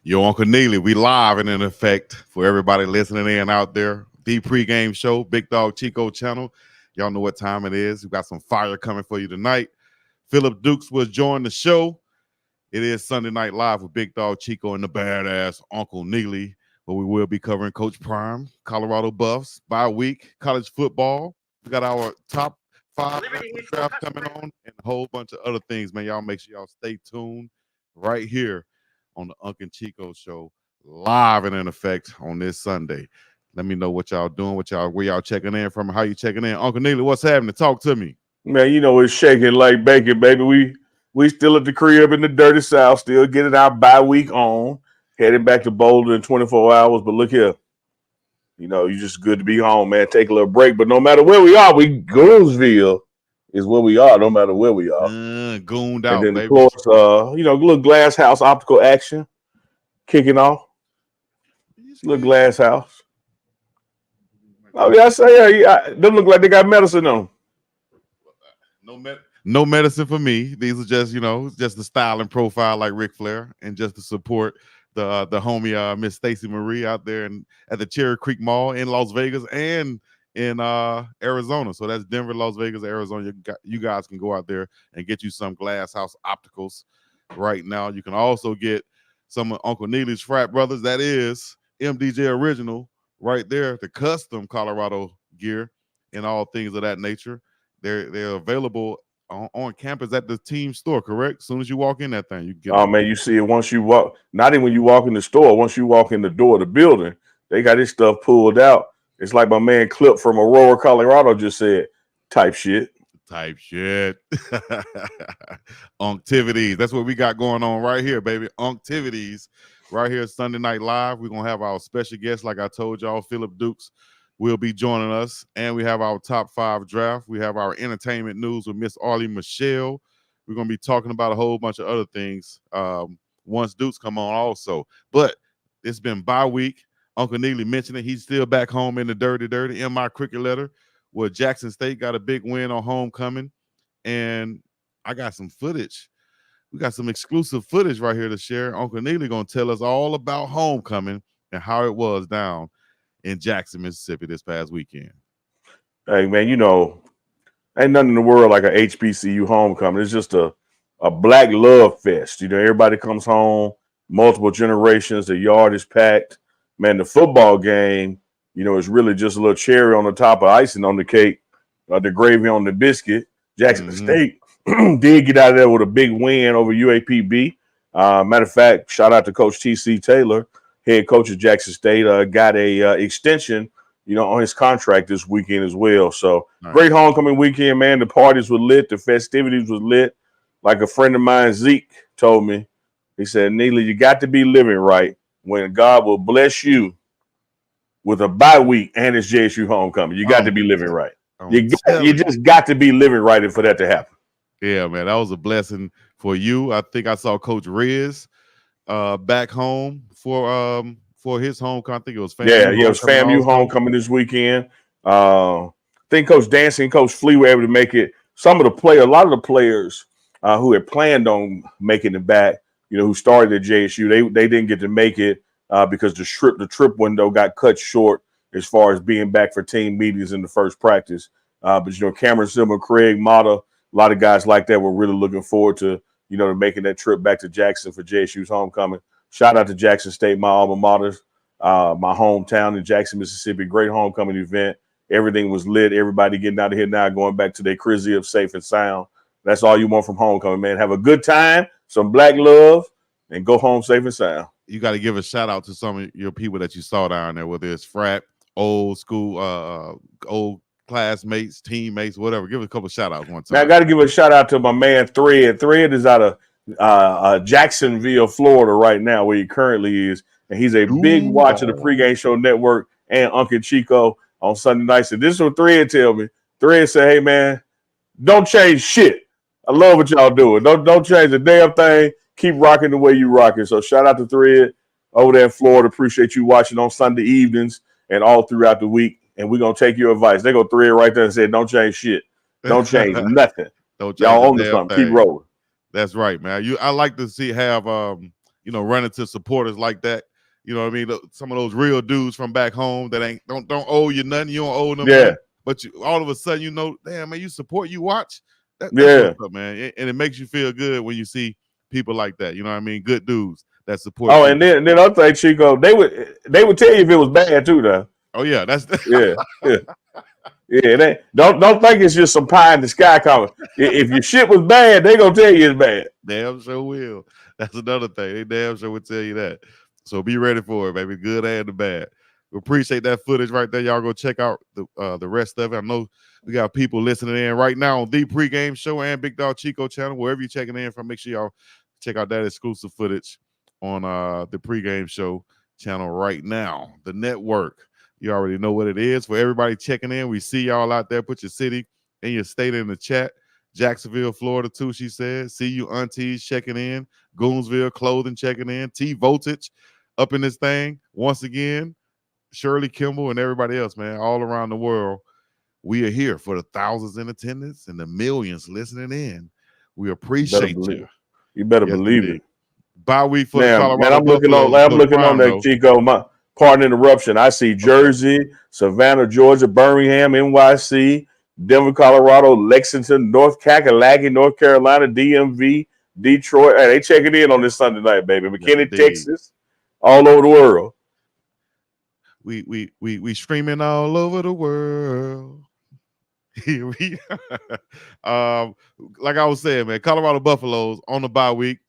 Yo, Uncle Neely, we live and in effect for everybody listening in out there. The pregame show, Big Dog Chico channel. Y'all know what time it is. We got some fire coming for you tonight. Phillip Dukes will join the show. It is Sunday Night Live with Big Dog Chico and the badass Uncle Neely, where we will be covering Coach Prime, Colorado Buffs, bye week, college football. We got our top 5 draft coming on and a whole bunch of other things, man. Y'all make sure y'all stay tuned right here on the UNKANDCHICO show, live and in effect on this Sunday. Let me know what y'all doing, where y'all checking in from, how you checking in. Uncle Neely, what's happening? Talk to me. Man, you know it's shaking like bacon, baby. We still at the crib in the dirty South, still getting our bye week on, heading back to Boulder in 24 hours. But look here, you know, you just good to be home, man. Take a little break. But no matter where we are, Goonsville is where we are, no matter where we are. Gooned out, and then, baby. of course, you know, little Glass House optical action kicking off. Little Glass House. Oh, yeah, I say, yeah, they look like they got medicine on them. No medicine for me. These are just, you know, just the style and profile like Ric Flair, and just to support the homie Miss Stacy Marie out there at the Cherry Creek Mall in Las Vegas and in Arizona. So that's Denver, Las Vegas, Arizona. You guys can go out there and get you some Glass House opticals right now. You can also get some of Uncle Neely's frat brothers. That is MDJ Original right there, the custom Colorado gear and all things of that nature. They're available on campus at the team store, correct? As soon as you walk in that thing, you get them. Man, you see it once you walk, not even when you walk in the store, once you walk in the door of the building, they got this stuff pulled out. It's like my man Clip from Aurora, Colorado just said, type shit. Type shit. Unctivities. That's what we got going on right here, baby. Unctivities. Right here, Sunday Night Live. We're going to have our special guest, like I told y'all, Phillip Dukes will be joining us. And we have our top 5 draft. We have our entertainment news with Miss Arlie Michelle. We're going to be talking about a whole bunch of other things once Dukes come on also. But it's been bye week. Uncle Neely mentioned it. He's still back home in the dirty in my cricket letter, where Jackson State got a big win on homecoming. And I got some footage. We got some exclusive footage right here to share. Uncle Neely going to tell us all about homecoming and how it was down in Jackson, Mississippi this past weekend. Hey, man, you know, ain't nothing in the world like a HBCU homecoming. It's just a black love fest. You know, everybody comes home, multiple generations. The yard is packed. Man, the football game, you know, is really just a little cherry on the top of icing on the cake, the gravy on the biscuit. Jackson State did get out of there with a big win over UAPB. Matter of fact, shout out to Coach T.C. Taylor, head coach of Jackson State, got a extension, you know, on his contract this weekend as well. So great homecoming weekend, man. The parties were lit. The festivities was lit. Like a friend of mine, Zeke, told me, he said, Neely, you got to be living right when God will bless you with a bye week and it's JSU homecoming. You got to be living right. You just got to be living right for that to happen. Yeah, man, that was a blessing for you. I think I saw Coach Riz back home for his homecoming. I think it was FAMU. It was FAMU homecoming this weekend. I think Coach Dancy and Coach Flea were able to make it. A lot of the players who had planned on making it back, you know, who started at JSU, they didn't get to make it because the trip window got cut short as far as being back for team meetings in the first practice. But, you know, Cameron Silver, Craig Mata, a lot of guys like that were really looking forward to, you know, to making that trip back to Jackson for JSU's homecoming. Shout out to Jackson State, my alma mater, my hometown in Jackson, Mississippi. Great homecoming event. Everything was lit. Everybody getting out of here now, going back to their crib safe and sound. That's all you want from homecoming, man. Have a good time, some black love, and go home safe and sound. You got to give a shout out to some of your people that you saw down there, whether it's frat, old school, old classmates, teammates, whatever. Give a couple shout outs one time. Man, I got to give a shout out to my man Thread. Thread is out of Jacksonville, Florida right now, where he currently is. And he's a big watcher of the pregame show network and UNKANDCHICO on Sunday nights. And this is what Thread tell me. Thread said, hey, man, don't change shit. I love what y'all doing. Don't change the damn thing. Keep rocking the way you rocking. So shout out to Thread over there in Florida. Appreciate you watching on Sunday evenings and all throughout the week. And we're going to take your advice. They go Thread right there and say, don't change shit. Don't change nothing. Don't change y'all own the something. Keep rolling. That's right, man. I like to have run into supporters like that. You know what I mean? Some of those real dudes from back home that don't owe you nothing. You don't owe them nothing. But all of a sudden, damn, man, you support, you watch. That's what's up, man. And it makes you feel good when you see people like that. You know what I mean? Good dudes that support. Oh, and then other thing, Chico, they would tell you if it was bad too, though. Oh yeah, that's yeah. They don't think it's just some pie in the sky comment. If your shit was bad, they gonna tell you it's bad. Damn sure will. That's another thing. They damn sure will tell you that. So be ready for it, baby. Good and the bad. We appreciate that footage right there. Y'all go check out the rest of it. I know we got people listening in right now on the pregame show and Big Dog Chico channel. Wherever you're checking in from, make sure y'all check out that exclusive footage on the pregame show channel right now. The network. You already know what it is. For everybody checking in, we see y'all out there. Put your city and your state in the chat. Jacksonville, Florida, too, she said. See you aunties checking in. Goonsville Clothing checking in. T Voltage up in this thing. Once again, Shirley Kimball and everybody else, man, all around the world. We are here for the thousands in attendance and the millions listening in. We appreciate you. You better believe it. Bye week for the Colorado man, I'm looking on that, Chico. Pardon interruption. I see Jersey, Savannah, Georgia, Birmingham, NYC, Denver, Colorado, Lexington, North Kakalaki, North Carolina, DMV, Detroit. Hey, they checking in on this Sunday night, baby. McKinney, Texas, all over the world. We streaming all over the world. Here we like I was saying, man, Colorado Buffaloes on the bye week.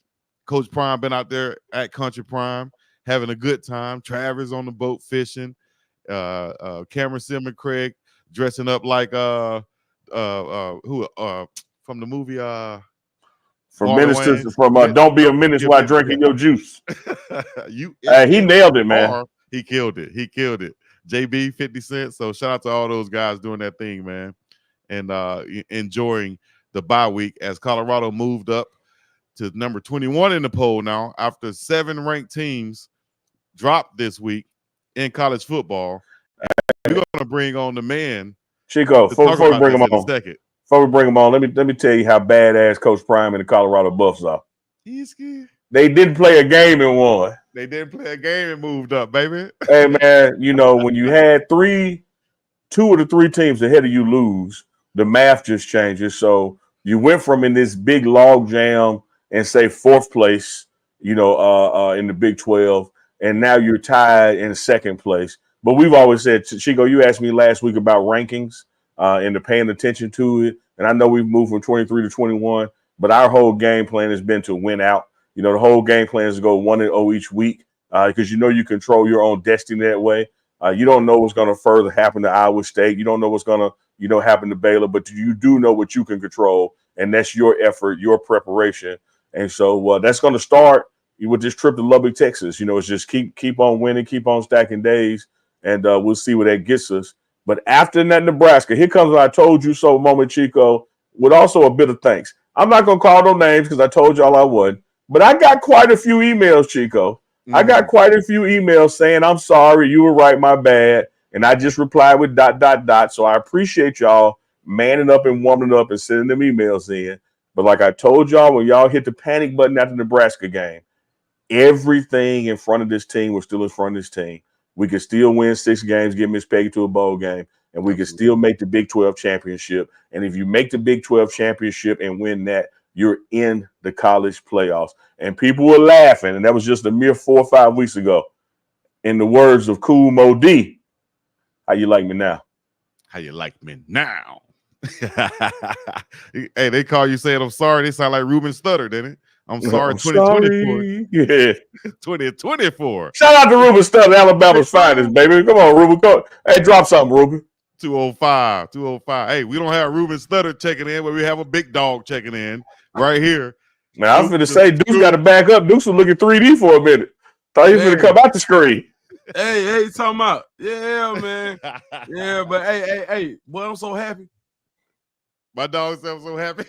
Coach Prime been out there at Country Prime having a good time. Travis on the boat fishing. Cameron Simon Craig dressing up like who from the movie from Ministers from Don't Be a Menace while drinking your juice. He nailed it, man. He killed it. JB 50 Cent. So shout out to all those guys doing that thing, man. And enjoying the bye week as Colorado moved up to number 21 in the poll now after 7 ranked teams dropped this week in college football. We're going to bring on the man. Chico, before we bring him on, let me tell you how badass Coach Prime and the Colorado Buffs are. They didn't play a game and won. They didn't play a game and moved up, baby. Hey, man, when you had 2 of the 3 teams ahead of you lose, the math just changes. So you went from in this big log jam and say 4th place, in the Big 12, and now you're tied in 2nd place. But we've always said, Chico, you asked me last week about rankings and paying attention to it. And I know we've moved from 23 to 21, but our whole game plan has been to win out. The whole game plan is to go 1-0 each week because you control your own destiny that way. You don't know what's going to further happen to Iowa State. You don't know what's going to, happen to Baylor, but you do know what you can control, and that's your effort, your preparation. And so that's going to start with this trip to Lubbock, Texas. It's just keep on winning, keep on stacking days, and we'll see where that gets us. But after that, Nebraska, here comes I told you so moment, Chico, with also a bit of thanks. I'm not going to call no names because I told y'all I would, but I got quite a few emails, Chico. I got quite a few emails saying, I'm sorry, you were right, my bad. And I just replied with ... So I appreciate y'all manning up and warming up and sending them emails in. But like I told y'all, when y'all hit the panic button after the Nebraska game, everything in front of this team was still in front of this team. We could still win 6 games, get Miss Peggy to a bowl game, and we could still make the Big 12 championship. And if you make the Big 12 championship and win that, you're in the college playoffs. And people were laughing, and that was just a mere 4 or 5 weeks ago. In the words of Cool Mo D, how you like me now? How you like me now? Hey, they call you saying I'm sorry. They sound like Ruben Stutter, didn't it? I'm sorry, 2024. Yeah. 2024. Shout out to Ruben Stutter, Alabama's finest, baby. Come on, Ruben. Go. Hey, drop something, Ruben. 205. Hey, we don't have Ruben Stutter checking in, but we have a big dog checking in right here. Man, I was going to say, Duke's got to back up. Duke's was looking 3D for a minute. Thought he was going to come out the screen. Hey, talking about, yeah, man. Yeah, but hey, boy, I'm so happy. My dog said I'm so happy.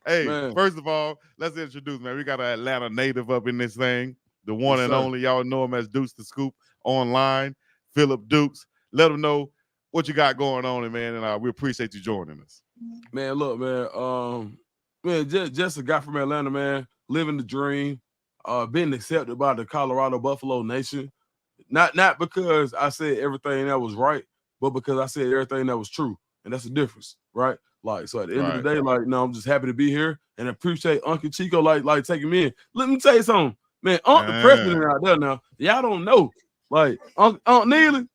Hey, man. First of all, let's introduce, man. We got an Atlanta native up in this thing. The one and only, y'all know him as Dukes the Scoop online. Phillip Dukes. Let them know what you got going on, man, and we appreciate you joining us. Man, look, man. Man, just a guy from Atlanta, man, living the dream. being accepted by the Colorado Buffalo Nation. Not because I said everything that was right, but because I said everything that was true. And that's the difference, right? Like, so at the end of the day, like, no, I'm just happy to be here and appreciate UNKANDCHICO like taking me in. Let me tell you something, man. The president out there now. Y'all don't know. Like, Unc Neely,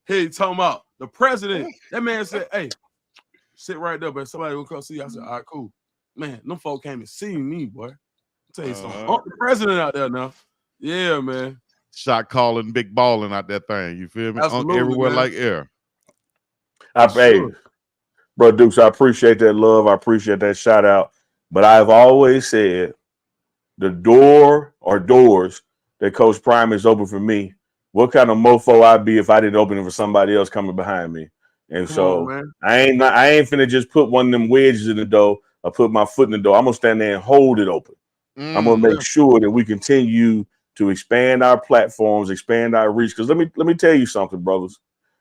he talking about the president. That man said, hey, sit right there, but somebody will come see you. I said, all right, cool. Man, them folk came and seen me, boy. I'll tell you something. The president out there now. Yeah, man. Shot calling, big balling out that thing. You feel me? Everywhere, man. Like air. Hey, bro, Dukes, I appreciate that love. I appreciate that shout out. But I've always said the door or doors that Coach Prime is open for me. What kind of mofo I'd be if I didn't open it for somebody else coming behind me? And I ain't finna just put one of them wedges in the door or put my foot in the door. I'm gonna stand there and hold it open. I'm gonna make sure that we continue to expand our platforms, expand our reach. Because let me tell you something, brothers,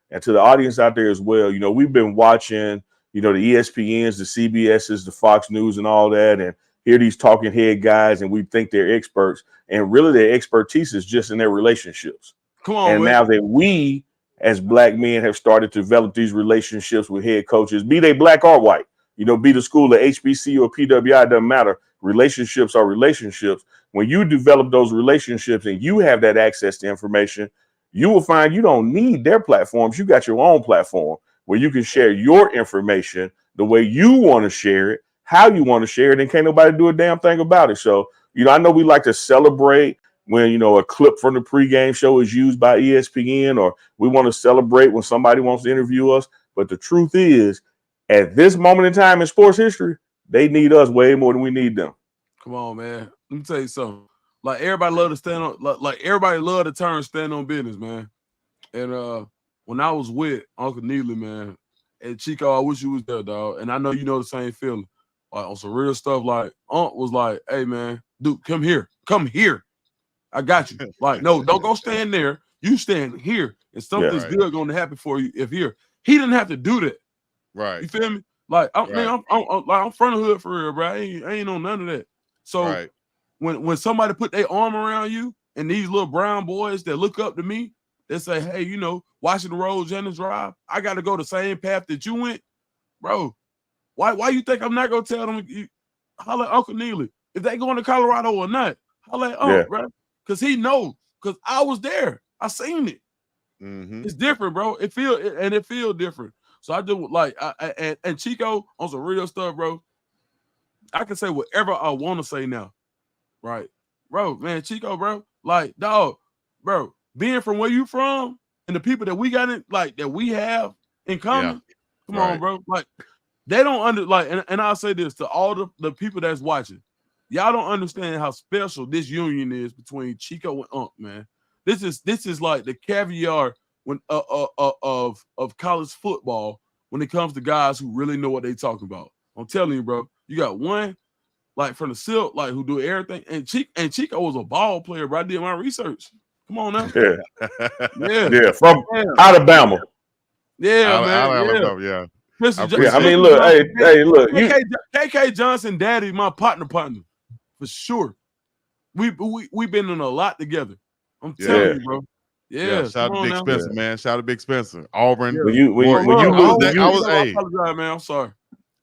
and to the audience out there as well. You know, we've been watching, you know, the ESPNs, the CBSs, the Fox News, and all that, and hear these talking head guys, and we think they're experts, and really their expertise is just in their relationships. Come on, and now that we as black men have started to develop these relationships with head coaches, be they black or white, you know, be the school of HBCU or PWI, it doesn't matter. Relationships are relationships. When you develop those relationships and you have that access to information, you will find you don't need their platforms. You got your own platform where you can share your information the way you want to share it, how you want to share it, and can't nobody do a damn thing about it. So, you know, I know we like to celebrate when, you know, a clip from the pregame show is used by ESPN, or we want to celebrate when somebody wants to interview us. But the truth is, at this moment in time in sports history, they need us way more than we need them. Come on, man. Let me tell you something. Like, everybody love to stand on, like everybody love to turn stand on business, man. And when I was with Uncle Neely, man, and Chico, I wish you was there, dog. And I know you know the same feeling. Like, on some real stuff, like, Unc was like, hey, man, dude, come here. Come here. I got you. Like, no, don't go stand there. You stand here, and something's good going to happen for you if here. He didn't have to do that. Right. You feel me? Like, man, I'm front of hood for real, bro. I ain't on none of that. So when somebody put their arm around you, and these little brown boys that look up to me, they say, hey, you know, watching the road, Jennings Drive, I got to go the same path that you went, bro. Why you think I'm not gonna tell them? Holler at Uncle Neely if they going to Colorado or not. Holler at Uncle, bro. Because he knows, because I was there. I seen it. It's different, bro. It feel different. So I do like and Chico on some real stuff, bro. I can say whatever I want to say now, right, bro? Man, Chico, bro, like, dog, bro, being from where you from and the people that we got in, like, that we have in common. Come on, bro. Like, they don't and I'll say this to all the people that's watching. Y'all don't understand how special this union is between Chico and Unc, man. This is like the caviar when of college football when it comes to guys who really know what they talking about. I'm telling you, bro. You got one like from the silk, like, who do everything, and Chico was a ball player, bro. I did my research. Come on now. Yeah, from Alabama. Yeah, man. Alabama, yeah. I mean, look, hey, look. KK Johnson, daddy, my partner, for sure. We've been in a lot together. I'm telling you, bro. Yeah, shout out to Big Spencer, man. Shout out to Big Spencer. Auburn. When you I apologize, man. I'm sorry.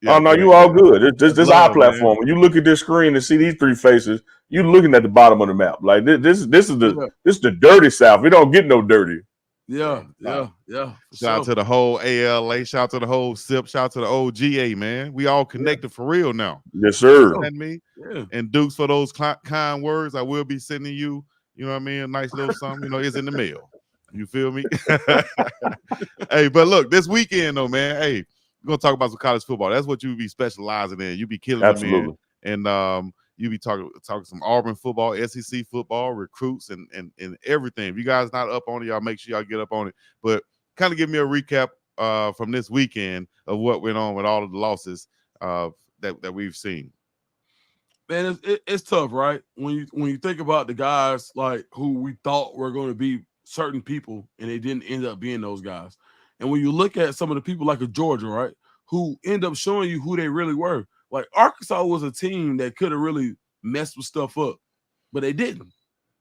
Oh no, you all good. This is our platform. Man. When you look at this screen and see these three faces, you looking at the bottom of the map. Like this is the dirty South. We don't get no dirty. Yeah. Shout out to the whole ALA. Shout out to the whole SIP. Shout out to the OGA, man. We all connected for real now. Yes, sir. You know me? And Dukes, for those kind words, I will be sending you, you know what I mean, a nice little something, you know, it's in the mail. You feel me? Hey, but look, this weekend though, man, hey, we're gonna talk about some college football. That's what you be specializing in. You be killing them in. And you be talking some Auburn football, SEC football, recruits, and everything. If you guys not up on it, y'all make sure y'all get up on it. But kind of give me a recap from this weekend of what went on with all of the losses that we've seen. Man, it's tough, right? When you think about the guys like who we thought were going to be certain people, and they didn't end up being those guys. And when you look at some of the people like a Georgia, right, who end up showing you who they really were. Like, Arkansas was a team that could have really messed with stuff up. but they didn't.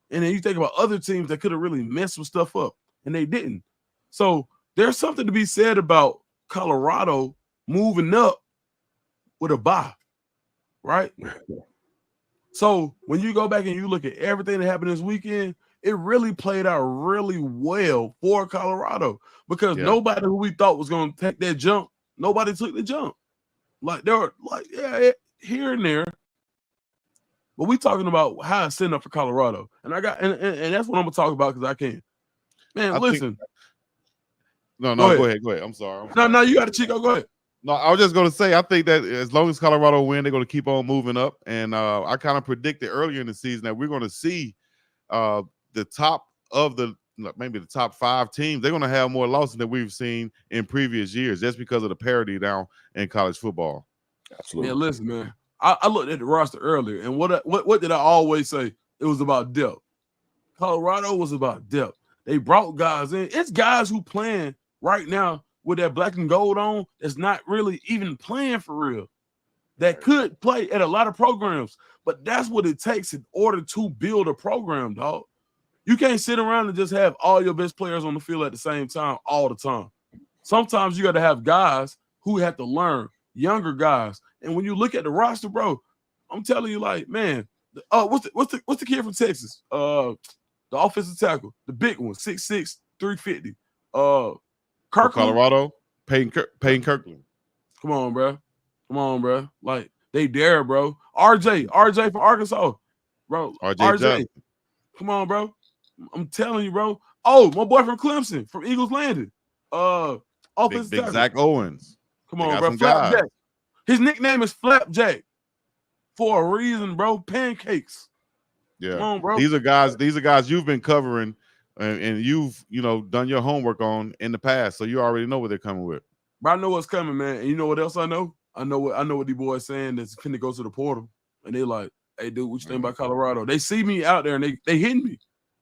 And then you think about other teams that could have really messed some stuff up, and they didn't. So there's something to be said about Colorado moving up with a bye, right? So when you go back and you look at everything that happened this weekend, it really played out really well for Colorado because nobody who we thought was going to take that jump, nobody took the jump. Like they were like, here and there. But we talking about how it's setting up for Colorado. And I got and that's what I'm gonna talk about because I can. Man, listen. Go ahead. I'm sorry. No, you got to Chico. Go ahead. No, I was just going to say, I think that as long as Colorado win, they're going to keep on moving up. And I kind of predicted earlier in the season that we're going to see the top of maybe the top 5 teams. They're going to have more losses than we've seen in previous years just because of the parity down in college football. Absolutely. Man, listen, man. I looked at the roster earlier, and what did I always say? It was about depth. Colorado was about depth. They brought guys in. It's guys who playing right now with that black and gold on that's not really even playing for real. That could play at a lot of programs, but that's what it takes in order to build a program, dog. You can't sit around and just have all your best players on the field at the same time all the time. Sometimes you got to have guys who have to learn, younger guys. And when you look at the roster, bro, I'm telling you, like, man, what's the kid from Texas? The offensive tackle, the big one, 6'6", 350. Kirkland. Colorado, Peyton Kirkland. Come on, bro. Like, they dare, bro. RJ from Arkansas, bro. RJ. Come on, bro. I'm telling you, bro. Oh, my boy from Clemson, from Eagles Landing. Offensive Big tackle. Zach Owens. Come on, bro. Flapjack. His nickname is Flapjack for a reason, bro. Pancakes. Yeah. Come on, bro. These are guys you've been covering and you've done your homework on in the past, so you already know what they're coming with. But I know what's coming, man. And you know what else I know? I know what these boys saying that's finna go to the portal, and they like, hey, dude, what you think about Colorado? They see me out there and they hitting me.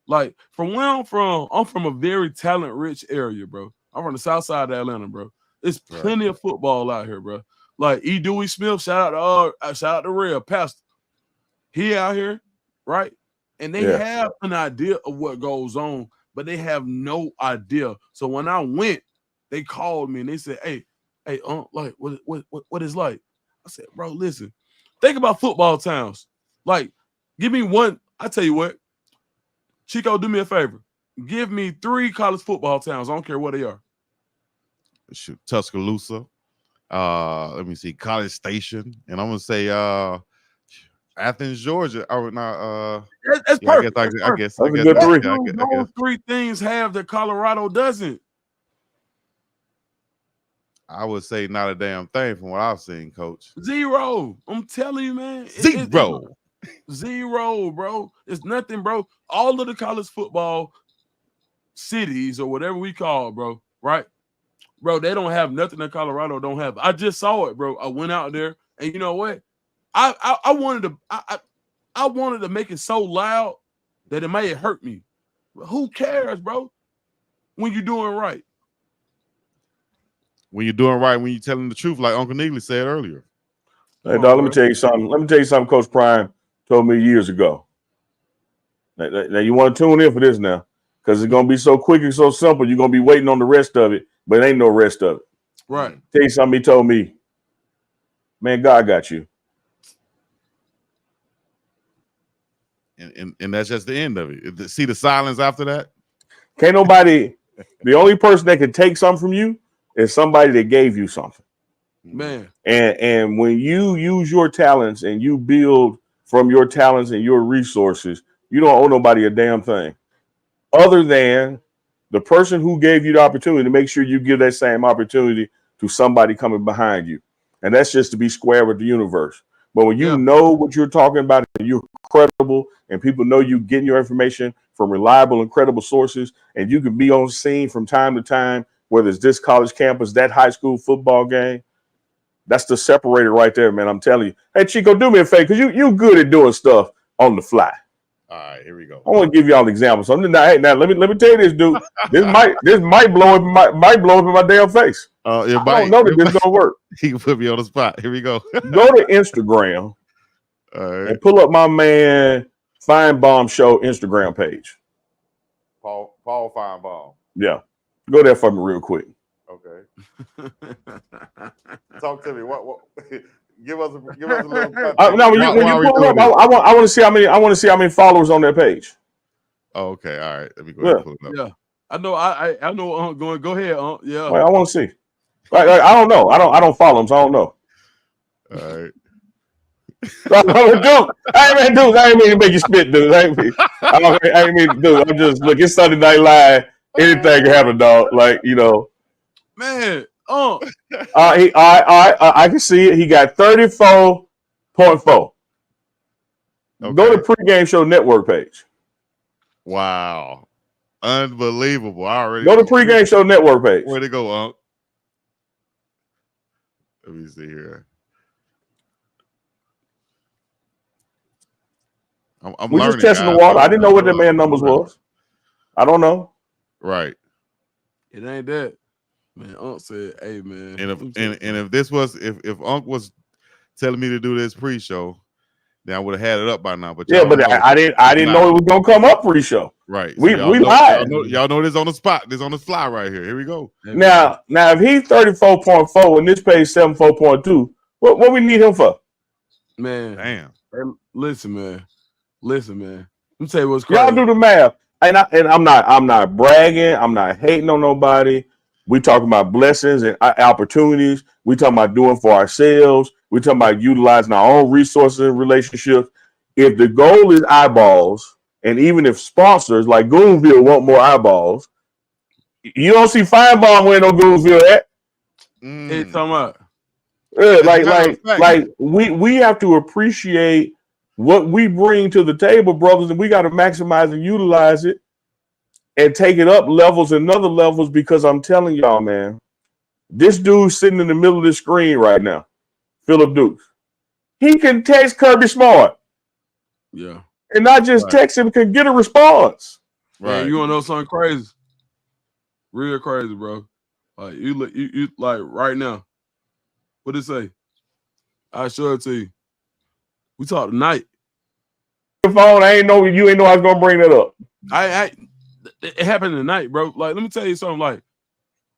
Like, from where I'm from a very talent-rich area, bro. I'm from the south side of Atlanta, bro. There's plenty of football out here, bro. Like E. Dewey Smith, shout out to Real Pastor. He out here, right? And they have an idea of what goes on, but they have no idea. So when I went, they called me and they said, hey, like what is like? I said, bro, listen, think about football towns. Like, give me one. I tell you what, Chico, do me a favor. Give me 3 college football towns. I don't care what they are. Shoot, Tuscaloosa. Let me see, College Station, and I'm gonna say Athens, Georgia. Oh, no, that's perfect. I guess that's a good 3. Those 3 things have that Colorado doesn't. I would say not a damn thing from what I've seen, Coach. 0. I'm telling you, man. 0, bro. It's nothing, bro. All of the college football cities or whatever we call it, bro, right? Bro, they don't have nothing that Colorado don't have. I just saw it, bro. I went out there, and you know what? I wanted to make it so loud that it may hurt me. But who cares, bro? When you're doing right. When you're doing right, when you're telling the truth, like Uncle Neely said earlier. Hey, dog, let me tell you something. Coach Prime told me years ago. Now you want to tune in for this now, because it's going to be so quick and so simple. You're going to be waiting on the rest of it, but it ain't no rest of it. Right. Tell you something he told me. Man, God got you. And that's just the end of it. See the silence after that? Can't nobody, the only person that can take something from you is somebody that gave you something. Man. And when you use your talents and you build from your talents and your resources, you don't owe nobody a damn thing other than the person who gave you the opportunity to make sure you give that same opportunity to somebody coming behind you. And that's just to be square with the universe. But when you know what you're talking about and you're credible and people know you getting your information from reliable and credible sources, and you can be on scene from time to time, whether it's this college campus, that high school football game, that's the separator right there, man. I'm telling you. Hey, Chico, do me a favor, because you good at doing stuff on the fly. All right, here we go. I want to give y'all examples. So now, let me tell you this, dude. This might blow up in my damn face. I don't know that this is gonna work. He can put me on the spot. Here we go. Go to Instagram and pull up my man Feinbaum Show Instagram page. Paul Feinbaum. Yeah. Go there for me real quick. Okay. Talk to me. What give us a little context. No, when you pull it up, I want to see how many followers on that page. Oh, okay. All right. Let me go ahead and pull it up. Yeah. I know go ahead, yeah. Wait, I want to see. I don't know. I don't follow him, so I don't know. All right. Dude, I ain't mean to make you spit, dude. I ain't mean, dude. I'm just look. It's Sunday Night Live. Anything can happen, dog. Like, you know, man. I can see it. He got 34.4. Okay. Go to Pregame Show Network page. Wow, unbelievable! I already go to Pregame Show Network page. Where'd it go, Unc? Let me see here. I'm just testing the water. I didn't know what the man numbers was. I don't know. Right. It ain't that. Man, Unc said, "Hey, man." And if this was if Unc was telling me to do this pre-show, then I would have had it up by now. But yeah, but I didn't know it was gonna come up pre-show. Right. We live. Y'all know this on the spot. This on the fly right here. Here we go. Now if he's 34.4 and this page 74.2, what we need him for? Man, damn. Listen, man. Let me tell you what's crazy. Y'all do the math, and I'm not bragging. I'm not hating on nobody. We talking about blessings and opportunities. We talking about doing for ourselves. We talking about utilizing our own resources and relationships. If the goal is eyeballs, and even if sponsors like Goonville want more eyeballs, you don't see Feinbaum wearing no Goonville hat. Hey, talking about like we have to appreciate what we bring to the table, brothers, and we got to maximize and utilize it and take it up levels and other levels, because I'm telling y'all, man, this dude sitting in the middle of the screen right now, Phillip Dukes, he can text Kirby Smart. Yeah. And not just text him, can get a response. Right. Man, you want to know something crazy? Real crazy, bro. Like you like right now. What it say? I'll show it to you. We talk tonight. The phone, you ain't know I was gonna bring that up. It happened tonight, bro. Like, let me tell you something. Like,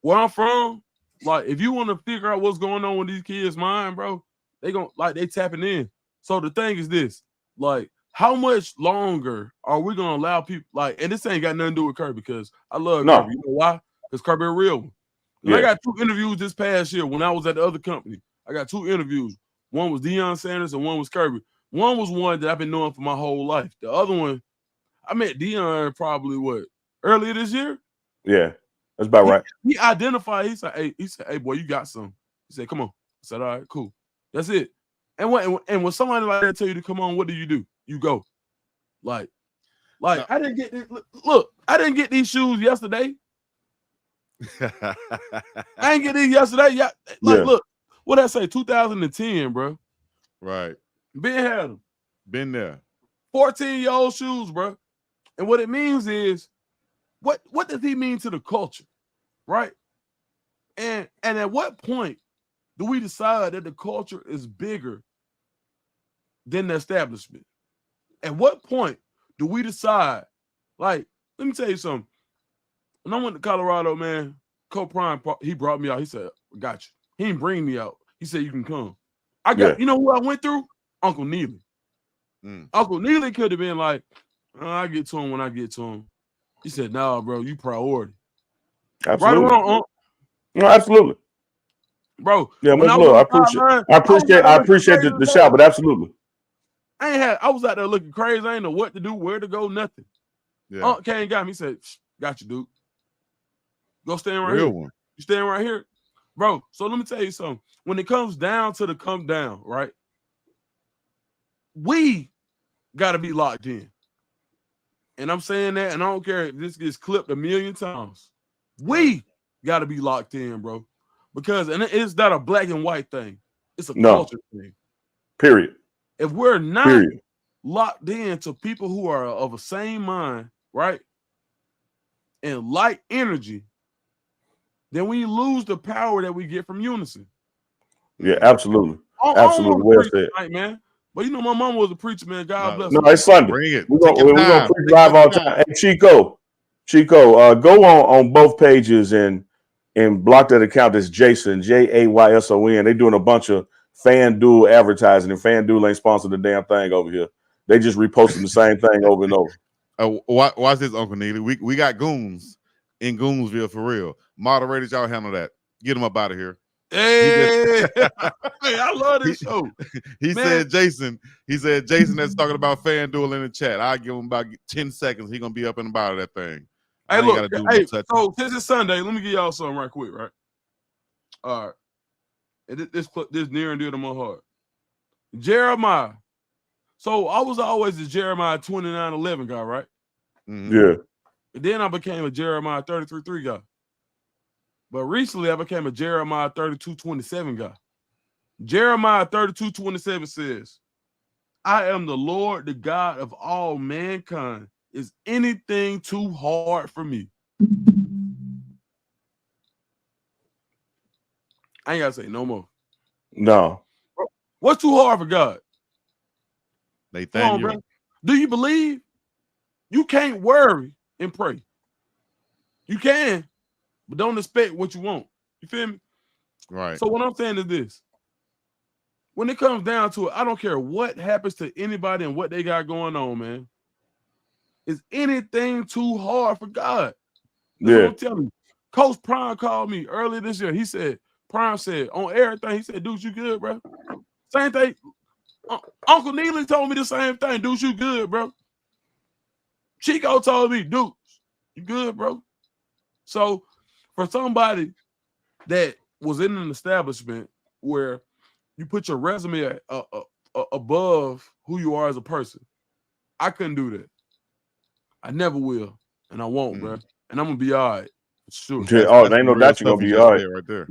where I'm from, like, if you want to figure out what's going on with these kids' mind, bro, they tapping in. So the thing is this, like, how much longer are we gonna allow people, like, and this ain't got nothing to do with Kirby, because I love Kirby. You know why? Because Kirby a real one. Yeah. I got 2 interviews this past year when I was at the other company. I got 2 interviews. One was Deion Sanders and one was Kirby. One was one that I've been knowing for my whole life. The other one, I met Deion probably earlier this year? Yeah, that's about right. He identified, he said, hey, boy, you got some. He said, come on. I said, all right, cool. That's it. And when somebody like that tell you to come on, what do? You go. Like I didn't get this. Look, I didn't get these shoes yesterday. I ain't get these yesterday. Yeah. Look, what I say, 2010, bro. Right. Ben had them. Been there. 14-year-old shoes, bro. And what it means is, what does he mean to the culture, right? And at what point do we decide that the culture is bigger than the establishment? At what point do we decide, like, let me tell you something. When I went to Colorado, man, Co-Prime, he brought me out. He said, got you. He didn't bring me out. He said, you can come. You know who I went through? Uncle Neely. Uncle Neely could have been like, I get to him when I get to him. He said, nah, bro, you priority. Absolutely. Right or wrong, No, absolutely. Bro. Yeah, I appreciate the shout, but absolutely. I was out there looking crazy. I ain't know what to do, where to go, nothing. Yeah. Unc came and got me. He said, got you, dude. Go stand right here. You stand right here. Bro, so let me tell you something. When it comes down to the come down, right? We got to be locked in. And I'm saying that, and I don't care if this gets clipped 1,000,000 times. We got to be locked in, bro. Because, and it's not a black and white thing. It's a culture thing. Period. If we're not locked in to people who are of the same mind, right? And like energy, then we lose the power that we get from unison. Yeah, absolutely. Absolutely. Well said. Tonight, man. But you know, my mom was a preacher, man. God bless No, her. it's Sunday. Bring it. We're gonna preach live all the time. Hey, Chico, go on both pages and block that account. That's Jason, Jayson. They doing a bunch of FanDuel advertising, and FanDuel ain't sponsored the damn thing over here. They just reposting the same thing over and over. Watch this, Uncle Neely. We got goons in Goonsville for real. Moderators, y'all handle that. Get them up out of here. Hey, hey, I love this show. He said Jason that's talking about FanDuel in the chat. I'll give him about 10 seconds. He's gonna be up and about of that thing. Hey, look, so since it's Sunday, let me give y'all something right quick, right? All right. And this near and dear to my heart. Jeremiah. So I was always a Jeremiah 29:11 guy, right? Mm-hmm. Yeah. And then I became a Jeremiah 33:3 guy. But recently I became a Jeremiah 32:27 guy. Jeremiah 32:27 says, I am the Lord, the God of all mankind. Is anything too hard for me? I ain't gotta say no more. No. What's too hard for God? Nathaniel. Do you believe? You can't worry and pray. You can, but don't expect what you want. You feel me? Right. So what I'm saying is this. When it comes down to it, I don't care what happens to anybody and what they got going on, man. Is anything too hard for God? That's what I'm telling you. Coach Prime called me earlier this year. He said, Prime said on everything, he said, dude, you good, bro? Same thing. Uncle Neely told me the same thing. Dude, you good, bro? Chico told me, dude, you good, bro? So for somebody that was in an establishment where you put your resume above who you are as a person, I couldn't do that. I never will, and I won't, bro. And I'm gonna be all right. Sure. That's ain't no doubt you're gonna be all right. Right there.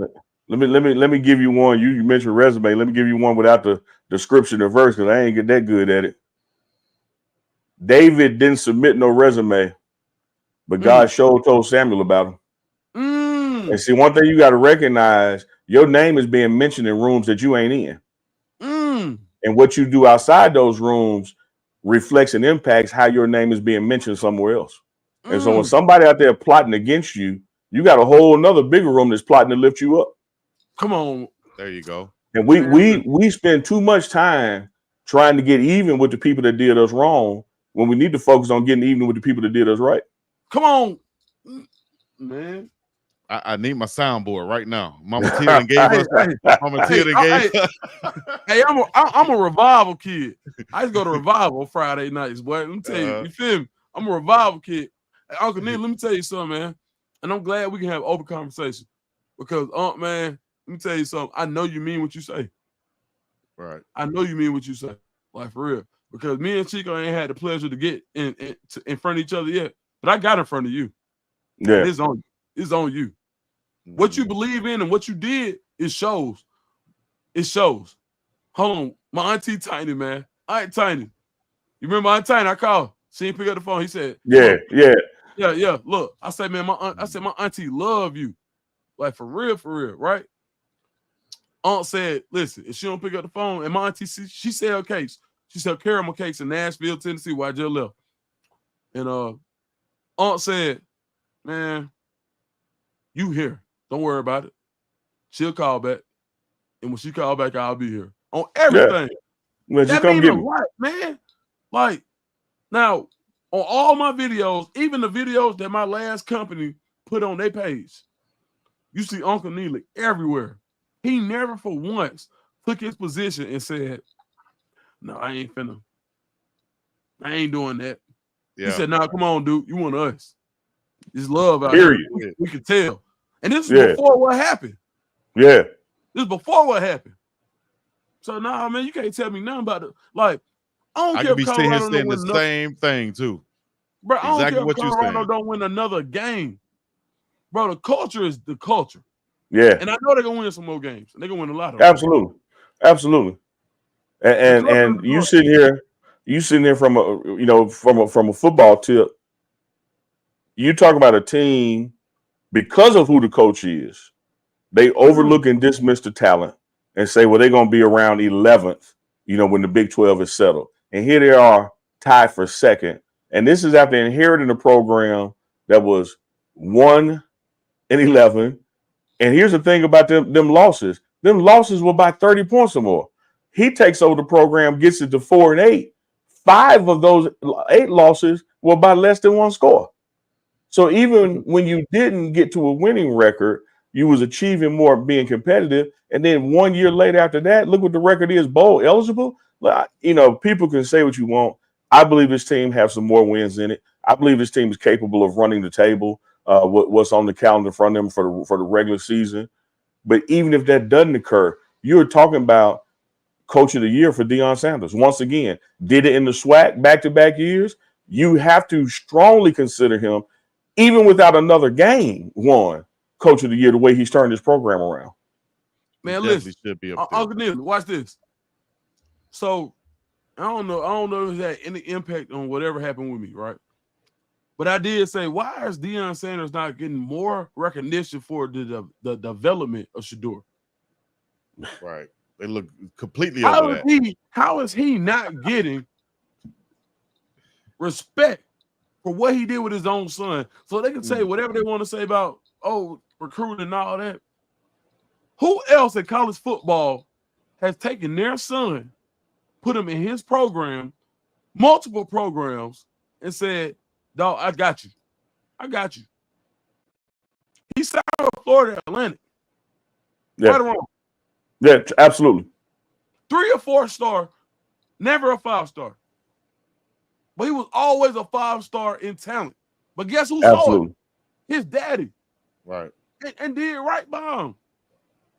Let me give you one. You mentioned resume. Let me give you one without the description of verse, because I ain't get that good at it. David didn't submit no resume, but God told Samuel about him. And see, one thing you got to recognize, your name is being mentioned in rooms that you ain't in. And what you do outside those rooms reflects and impacts how your name is being mentioned somewhere else. And so when somebody out there plotting against you, you got a whole nother bigger room that's plotting to lift you up. Come on. There you go. And we spend too much time trying to get even with the people that did us wrong when we need to focus on getting even with the people that did us right. Come on, man. I need my soundboard right now. Mama Tia gave us. Mama Tia gave us. Hey, I'm a revival kid. I used to go to revival Friday nights, boy. Let me tell you, you feel me? I'm a revival kid. Hey, Uncle Neil, let me tell you something, man. And I'm glad we can have open conversation because, man, let me tell you something. I know you mean what you say. Right. I know you mean what you say, like for real. Because me and Chico ain't had the pleasure to get in front of each other yet, but I got in front of you. Yeah, it's on you. What you believe in and what you did, it shows. It shows. Hold on, my auntie Tiny, man. Aunt Tiny. You remember Aunt Tiny? I called. She didn't pick up the phone. He said, Yeah. Look, I said, man, my auntie love you, like for real, right? Aunt said, listen, if she don't pick up the phone, and my auntie, she sell cakes. She sell caramel cakes in Nashville, Tennessee, where I just left. And Aunt said, man, you here. Don't worry about it. She'll call back. And when she call back, I'll be here. On everything. Well, that means a lot, man. Like, now, on all my videos, even the videos that my last company put on their page, you see Uncle Neely everywhere. He never for once took his position and said, no, I ain't doing that. Yeah. He said, nah, come on, dude. You want us. It's love out here. We can tell. And this is before what happened. Yeah. This is before what happened. So, nah, man, you can't tell me nothing about it. Like, I could be sitting here saying the same thing, too. Bro, I don't care if Colorado don't win another game. Bro, the culture is the culture. Yeah. And I know they're going to win some more games. They're going to win a lot of them. Absolutely. And you sitting here from a football tip. You talk about a team because of who the coach is. They overlook and dismiss the talent and say, well, they're going to be around 11th when the Big 12 is settled. And here they are tied for second. And this is after inheriting a program that was 1-11. And here's the thing about them losses. Them losses were by 30 points or more. He takes over the program, gets it to 4-8. 5 of those 8 losses were by less than 1 score. So even when you didn't get to a winning record, you was achieving more, being competitive. And then 1 year later after that, look what the record is, bowl eligible. People can say what you want. I believe this team has some more wins in it. I believe this team is capable of running the table, what's on the calendar in front of them for the regular season. But even if that doesn't occur, you're talking about Coach of the Year for Deion Sanders. Once again, did it in the SWAC back-to-back years. You have to strongly consider him, even without another game won, Coach of the Year, the way he's turned his program around. Man, listen, should be Uncle Neil, watch this. So I don't know if that had any impact on whatever happened with me, right? But I did say, why is Deion Sanders not getting more recognition for the development of Shedeur? Right. They look completely over that. How is he not getting respect for what he did with his own son? So they can say whatever they want to say about, recruiting and all that. Who else in college football has taken their son, put him in his program, multiple programs, and said, dog, I got you. I got you. He signed with Florida Atlantic. Yeah. Right or wrong? Yeah, absolutely. 3 or 4 star, never a 5-star. But he was always a 5-star in talent. But guess who saw it? His daddy. Right. And did right by him.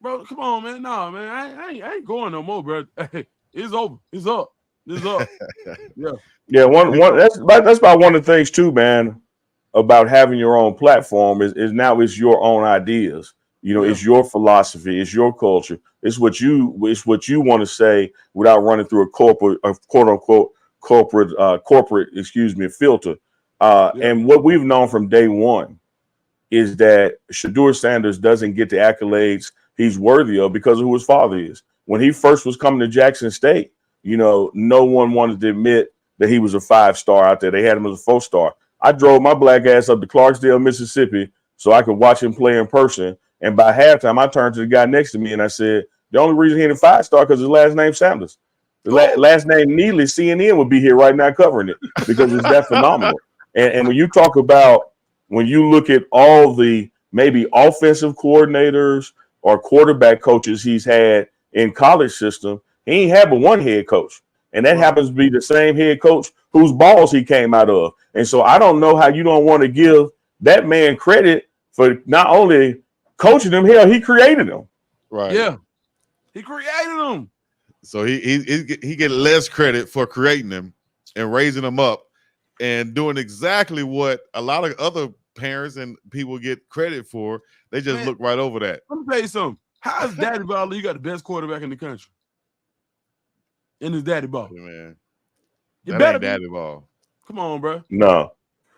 Bro, come on, man. Nah, man. I ain't going no more, bro. Hey, it's over. It's up. It's up. Yeah. Yeah, that's about one of the things too, man, about having your own platform is now it's your own ideas. It's your philosophy, it's your culture, it's what you want to say without running through a quote unquote corporate filter. And what we've known from day one is that Shedeur Sanders doesn't get the accolades he's worthy of because of who his father is. When he first was coming to Jackson State, no one wanted to admit that he was a 5-star out there. They had him as a 4-star. I drove my black ass up to Clarksdale, Mississippi, so I could watch him play in person. And by halftime, I turned to the guy next to me and I said, the only reason he ain't a 5-star because his last name Sanders. The last name needless, CNN would be here right now covering it because it's that phenomenal. And when you talk about, when you look at all the maybe offensive coordinators or quarterback coaches he's had in college system, he ain't had but one head coach. And that happens to be the same head coach whose balls he came out of. And so I don't know how you don't want to give that man credit for not only coaching them, hell, he created them. Right. Yeah. He created them. So he get less credit for creating them and raising them up and doing exactly what a lot of other parents and people get credit for. They just look right over that. Let me tell you something. How is Daddy Ball? You got the best quarterback in the country. In his Daddy Ball. Man. You that ain't Daddy Ball. Come on, bro. No.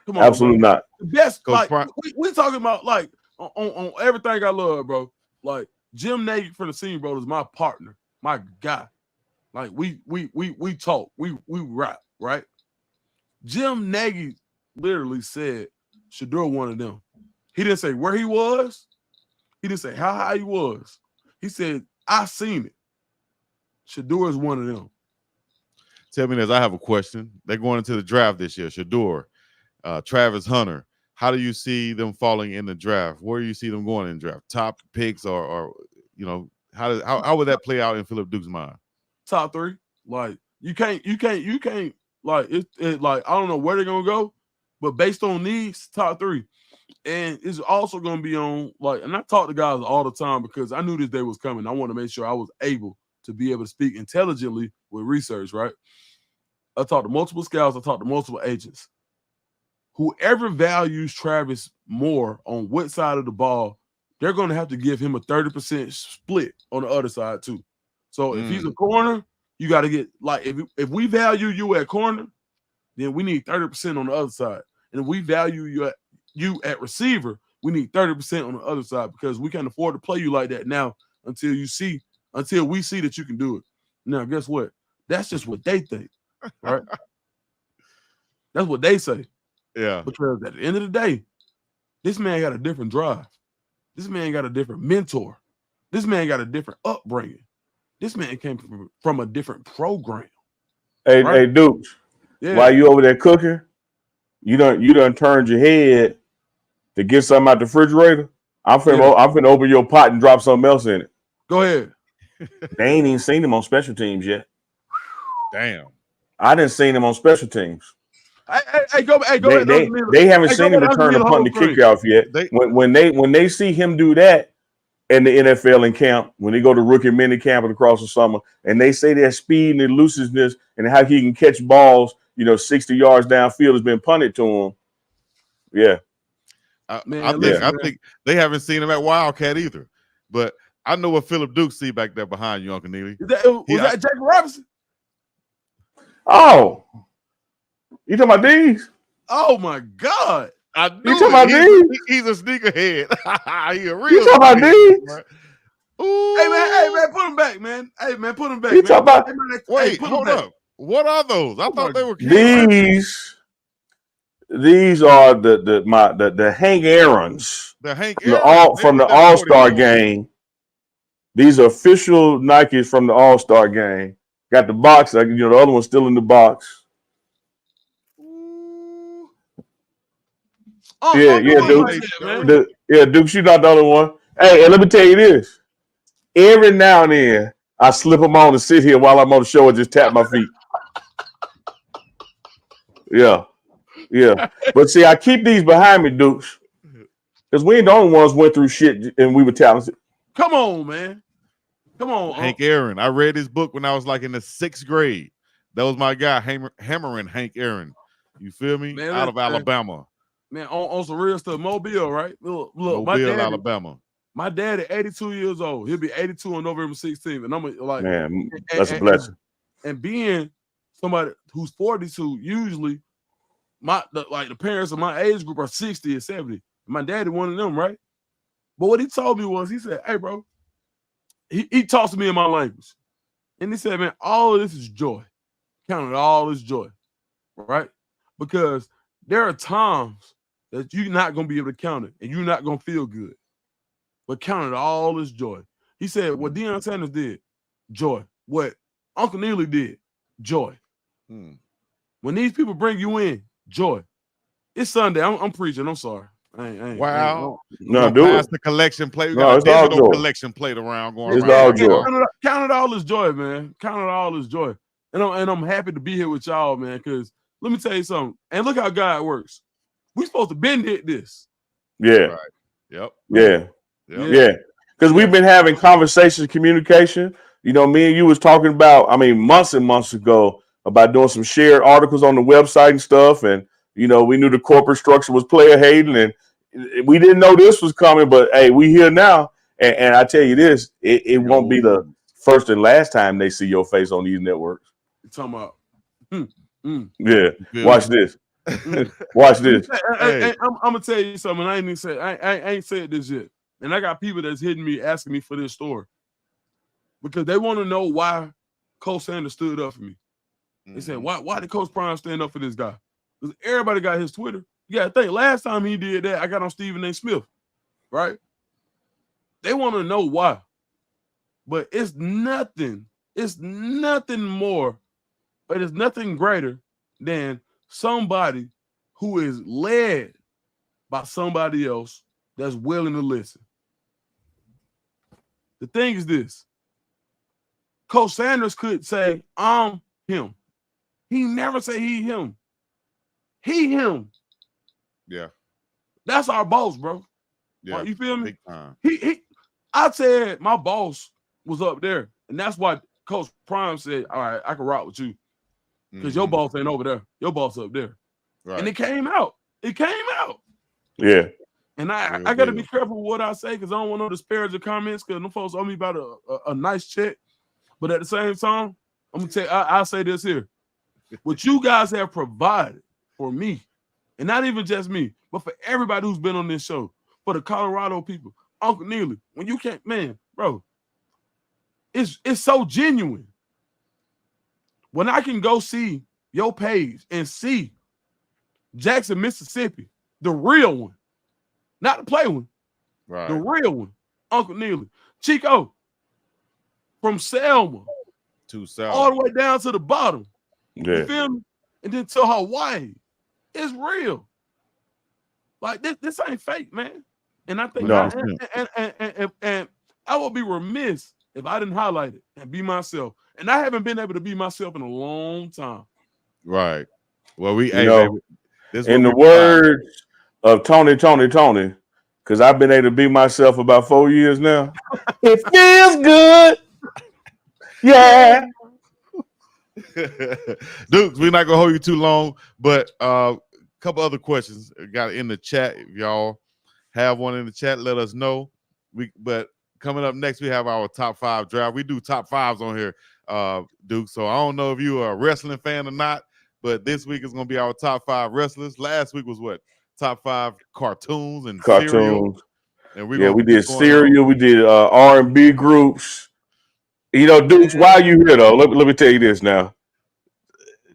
Come on, absolutely bro. not. The best, like, we talking about, like, on everything I love, bro. Like, Jim Nagy from the Senior Bowl is my partner, my guy. Like, we talk, we rap, right? Jim Nagy literally said Shedeur one of them. He didn't say where he was. He didn't say how high he was. He said, I seen it. Shedeur is one of them. Tell me this. I have a question. They're going into the draft this year. Shedeur, Travis Hunter. How do you see them falling in the draft? Where do you see them going in the draft? Top picks or how would that play out in Phillip Duke's mind? Top 3. Like you can't like it like I don't know where they're gonna go, but based on needs, top 3. And it's also gonna be on like, and I talk to guys all the time because I knew this day was coming. I want to make sure I was able to be able to speak intelligently with research, right? I talked to multiple scouts, I talked to multiple agents. Whoever values Travis more on what side of the ball, they're going to have to give him a 30% split on the other side too. So if he's a corner, you got to get, like, if we value you at corner, then we need 30% on the other side. And if we value you at receiver, we need 30% on the other side because we can't afford to play you like that now until we see that you can do it. Now, guess what? That's just what they think, right? That's what they say. Yeah. Because at the end of the day, this man got a different drive. This man got a different mentor. This man got a different upbringing. This man came from a different program. Hey, right? Hey, Duke. Yeah. While you over there cooking, you done turned your head to get something out the refrigerator. I'm finna open your pot and drop something else in it. Go ahead. They ain't even seen him on special teams yet. Damn. I didn't see him on special teams. Go ahead. They haven't seen him return a punt and kick off yet. When they see him do that in the NFL in camp, when they go to rookie mini camp across the summer, and they say their speed and elusiveness and how he can catch balls, 60 yards downfield has been punted to him. Yeah. I think they haven't seen him at Wildcat either. But I know what Phillip Duke see back there behind you, Uncle Neely. Was that Jacob Robinson? Oh. You talking about these? Oh my God. I knew you talking about these? He's a sneakerhead. He a real you talking about these? Hey man, put him back, man. Hey man, put him back. You talking about wait, hold up. What are those? I thought they were These are the Hank Aaron's. The Hank Aaron's from the All-Star game. These are official Nikes from the All-Star game. Got the box, the other one's still in the box. Duke. Duke, you're not the only one. Hey, and let me tell you this. Every now and then, I slip them on to sit here while I'm on the show and just tap my feet. Yeah. But see, I keep these behind me, Dukes, because we ain't the only ones went through shit and we were talented. Come on, man. Come on. Hank Aaron. I read his book when I was like in the 6th grade. That was my guy, hammering Hank Aaron. You feel me? Man, out of Alabama. Man, on some real stuff. Mobile, right? Look, Mobile, Alabama. My dad is 82 years old. He'll be 82 on November 16th. And I'm like, man, that's a blessing. And being somebody who's 42, usually the parents of my age group are 60 and 70. My daddy one of them, right? But what he told me was, he said, hey, bro, he talks to me in my language. And he said, man, all of this is joy. Count it all as joy, right? Because there are times that you're not going to be able to count it and you're not going to feel good. But count it all as joy. He said, what Deion Sanders did, joy. What Uncle Neely did, joy. When these people bring you in, joy. It's Sunday. I'm preaching. I'm sorry. Wow. No, do pass it. the collection plate. We no, got it's a all digital joy. Collection plate around going it's around. All joy. Count it all as joy, man. Count it all as joy. And I'm happy to be here with y'all, man, because let me tell you something. And look how God works. We supposed to been hit this. Yeah. Right. Yep. Yeah. Because we've been having conversations, communication. Me and you was talking about, months and months ago about doing some shared articles on the website and stuff. And, we knew the corporate structure was player hating and we didn't know this was coming, but hey, we here now. And I tell you this, it won't be the first and last time they see your face on these networks. You're talking about. Yeah. Watch this. Watch this. I'm gonna tell you something. I ain't said this yet. And I got people that's hitting me, asking me for this story. Because they want to know why Coach Sanders stood up for me. They said, why did Coach Prime stand up for this guy? Because everybody got his Twitter. You gotta think, last time he did that, I got on Stephen A. Smith, right? They want to know why. But it's nothing more, but it's nothing greater than somebody who is led by somebody else that's willing to listen. The thing is this. Coach Sanders could say, I'm him. He never say he him. He him. Yeah. That's our boss, bro. Yeah. You feel me? Big time. I said my boss was up there. And that's why Coach Prime said, all right, I can rock with you. Because your boss ain't over there. Your boss up there. Right. And it came out. Yeah. And I got to be careful with what I say because I don't want no disparaging comments because them folks owe me about a nice check. But at the same time, I'm going to tell you, I'll say this here. What you guys have provided for me, and not even just me, but for everybody who's been on this show, for the Colorado people, Uncle Neely, when you can't, man, bro, it's so genuine. when I can go see your page and see Jackson, Mississippi, the real one, not the play one, right? The real one, Uncle Neely, Chico, from Selma to Selma, all the way down to the bottom. Yeah. You feel me? And then to Hawaii, it's real. Like this ain't fake, man. And I think, no. and I would be remiss if I didn't highlight it and be myself. And I haven't been able to be myself in a long time. Right. Well, baby, in the words of Tony, because I've been able to be myself about 4 years now. It feels good. Yeah. Dukes, we're not gonna hold you too long, but a couple other questions got in the chat. If y'all have one in the chat, let us know. But coming up next, we have our top 5 draft. We do top 5s on here, Duke. So I don't know if you are a wrestling fan or not, but this week is gonna be our top 5 wrestlers. Last week was what? Top 5 cartoons and cereal. And we did cereal. We did R&B groups. You know, Dukes, while you here though, let me tell you this now.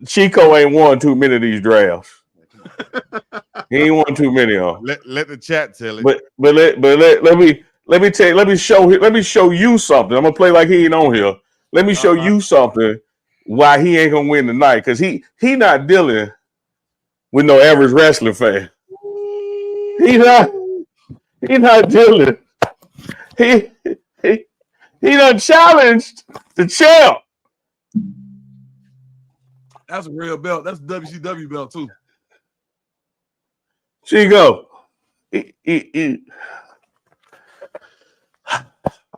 Chico ain't won too many of these drafts. He ain't won too many of them. Let the chat tell it. But let me show you something. I'm gonna play like he ain't on here. Let me show you something why he ain't gonna win tonight, because he not dealing with no average wrestling fan. He not dealing. He done challenged the champ. That's a real belt. That's a WCW belt too. Chico.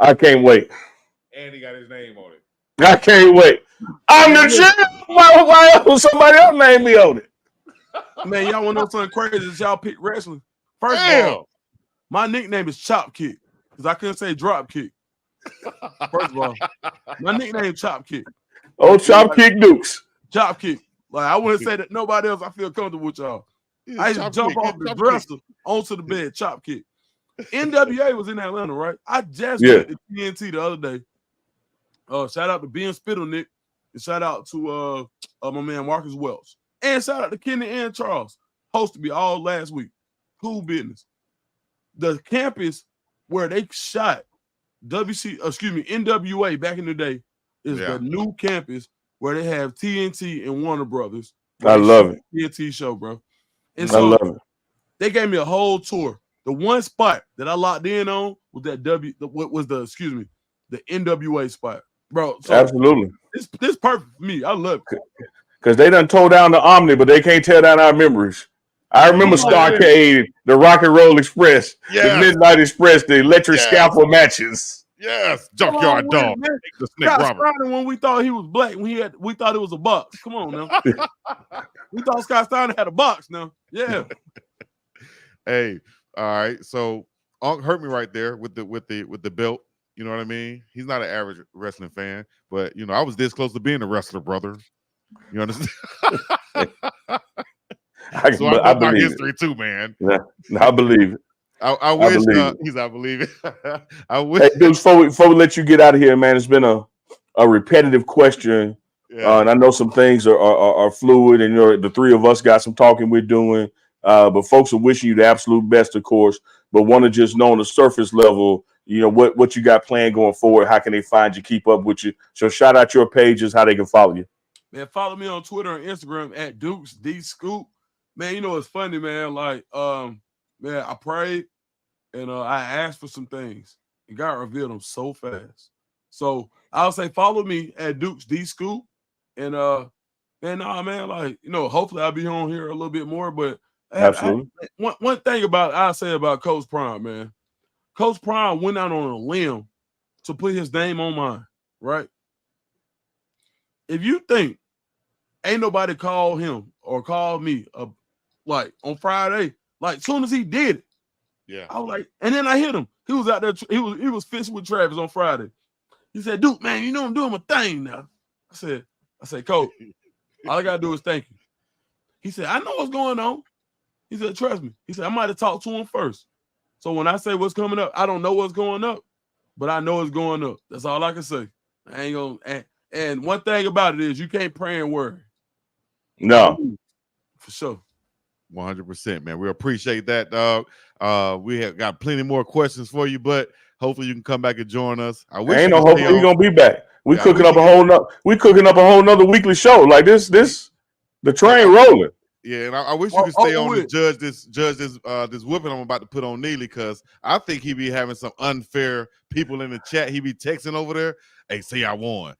I can't wait. And he got his name on it. I can't wait. I'm the champ. Why somebody else named me on it? Man, y'all want to know something crazy? Is y'all pick wrestling? First of all, my nickname is Chop Kick because I couldn't say Drop Kick. First of all, my nickname is Chop Kick. Oh, Chop Kick Dukes. Chop Kick. Like I wouldn't say that nobody else. I feel comfortable with y'all. I used to jump off the dresser onto the bed. Chop Kick. NWA was in Atlanta, right? I just went to TNT the other day. Shout out to Ben Spittleneck and shout out to my man Marcus Welch. And shout out to Kenny and Charles. Supposed to be all last week. Cool business. The campus where they shot NWA back in the day is the new campus where they have TNT and Warner Brothers. I love it. TNT show, bro. And I love it. They gave me a whole tour. The one spot that I locked in on was the NWA spot, bro. So absolutely. This perfect for me. I love it. Because they done tore down the Omni, but they can't tear down our memories. I remember Starcade, the Rock and Roll Express, the Midnight Express, the electric scalpel matches. Yes, Junkyard Dog. Scott Steiner, when we thought he was black, we thought it was a box. Come on now. We thought Scott Steiner had a box now. Yeah. Hey, all right. So Unc hurt me right there with the belt. You know what I mean? He's not an average wrestling fan, but you know, I was this close to being a wrestler, brother. You understand? So I know my history too, man. Yeah, I believe it. I wish I believe it. I wish. Hey, dude, before we let you get out of here, man, it's been a repetitive question, and I know some things are fluid, and you know the three of us got some talking we're doing. But folks are wishing you the absolute best, of course, but want to just know on the surface level, you know, what you got planned going forward. How can they find you, keep up with you? So shout out your pages, how they can follow you. Man, follow me on Twitter and Instagram at Dukes D Scoop. Man, you know it's funny, man. Like, man, I prayed and I asked for some things, and God revealed them so fast. So I'll say follow me at Dukes D Scoop, and man, like, you know, hopefully I'll be on here a little bit more. But absolutely, one thing I'll say about Coach Prime, man. Coach Prime went out on a limb to put his name on mine, right? If you think ain't nobody called him or called me like on Friday, like soon as he did it, I was like, and then I hit him. He was out there, he was fishing with Travis on Friday. He said, "Dude, man, you know I'm doing my thing now." I said, "Coach, all I gotta do is thank you." He said, "I know what's going on." He said, "Trust me." He said, "I might have talked to him first." So when I say what's coming up, I don't know what's going up, but I know it's going up. That's all I can say. I ain't gonna. And one thing about it is you can't pray and worry. No. For sure. 100%, man. We appreciate that, dog. We have got plenty more questions for you, but hopefully you can come back and join us. I wish ain't no hope he's gonna be back. We cooking up a whole nother weekly show. Like this, the train rolling. Yeah, and I wish you could stay on to judge this whipping I'm about to put on Neely, because I think he be having some unfair people in the chat. He be texting over there, hey, say I won.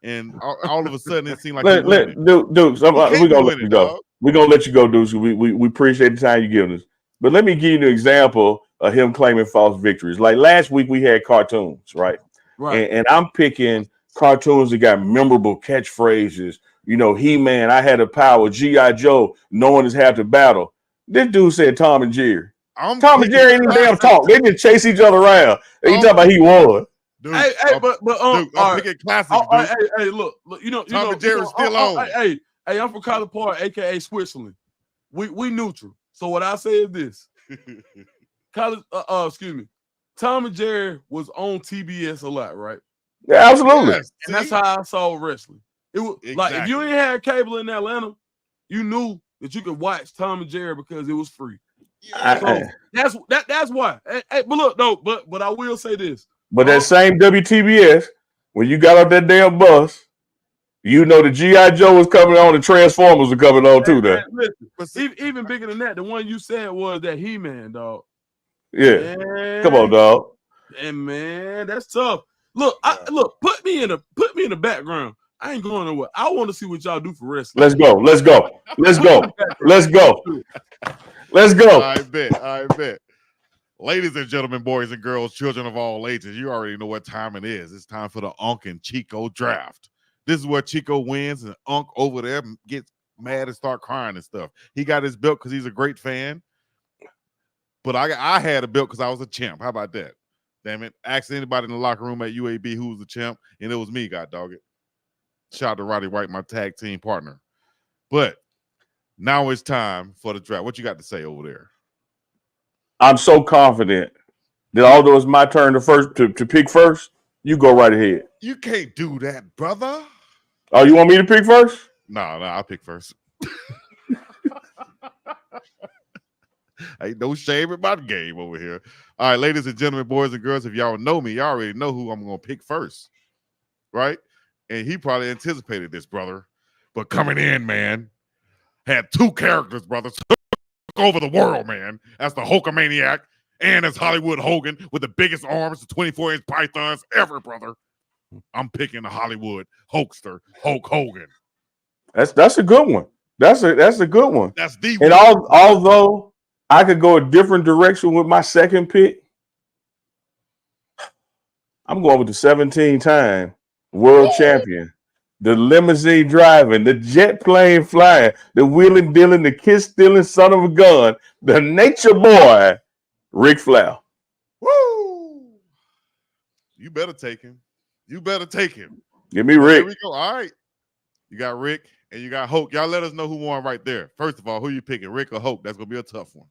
And all of a sudden it seemed like Dukes, we're gonna let you go. We're gonna let you go, Dukes. We appreciate the time you're giving us. But let me give you an example of him claiming false victories. Like last week we had cartoons, right? And I'm picking cartoons that got memorable catchphrases. You know, He-Man, I had the power. G.I. Joe, no one is half the battle. This dude said Tom and Jerry. Tom and Jerry ain't even damn talk. They just chase each other around. He talking about he won. Dude, I'm picking classics. Hey, look, Tom and Jerry's still on. Hey, I'm from College Park, aka Switzerland. We neutral. So what I say is this: Tom and Jerry was on TBS a lot, right? Yeah, absolutely. Yes, and that's how I saw wrestling. It was like if you ain't had cable in Atlanta, you knew that you could watch Tom and Jerry because it was free. So that's why. Hey, but look, no, but I will say this. But that same WTBS, when you got off that damn bus, you know the G.I. Joe was coming on, the Transformers were coming on too. There, even bigger than that, the one you said was that He-Man, dog. Yeah, man. Come on, dog. And man, that's tough. Look, put me in the background. I ain't going nowhere. I want to see what y'all do for wrestling. Let's go. I bet. Ladies and gentlemen, boys and girls, children of all ages, you already know what time it is. It's time for the UNKANDCHICO draft. This is where Chico wins, and Unk over there gets mad and start crying and stuff. He got his belt because he's a great fan. But I had a belt because I was a champ. How about that? Damn it. Ask anybody in the locker room at UAB who was the champ, and it was me, god dog it. Shout out to Roddy White, my tag team partner. But now it's time for the draft. What you got to say over there? I'm so confident that although it's my turn to pick first, you go right ahead. You can't do that, brother. Oh, you want me to pick first? No, I'll pick first. Ain't no shame in my game over here. All right, ladies and gentlemen, boys and girls, if y'all know me, y'all already know who I'm going to pick first, right? And he probably anticipated this, brother. But coming in, man, had two characters, brother. Took over the world, man. That's the Hulkamaniac and as Hollywood Hogan with the biggest arms, the 24-inch pythons ever, brother. I'm picking the Hollywood Hulkster, Hulk Hogan. That's a good one. That's a good one. That's the and although I could go a different direction with my second pick, I'm going with the 17-time world champion, the limousine driving, the jet plane flying, the wheeling dealing, the kiss stealing son of a gun, the nature boy, Ric Flair. Woo! You better take him. Give me Rick. Here we go. All right. You got Rick and you got Hulk. Y'all let us know who won right there. First of all, who you picking, Rick or Hulk? That's going to be a tough one.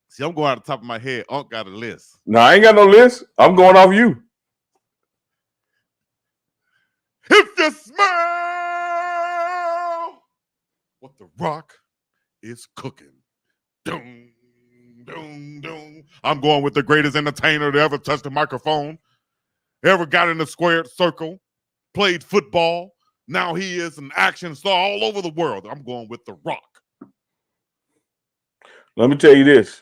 See, I'm going out the top of my head. Unk got a list. No, I ain't got no list. I'm going off you. If you smell what the Rock is cooking. Doom, doom, doom. I'm going with the greatest entertainer to ever touch the microphone. Ever got in the squared circle, played football. Now he is an action star all over the world. I'm going with The Rock. Let me tell you this.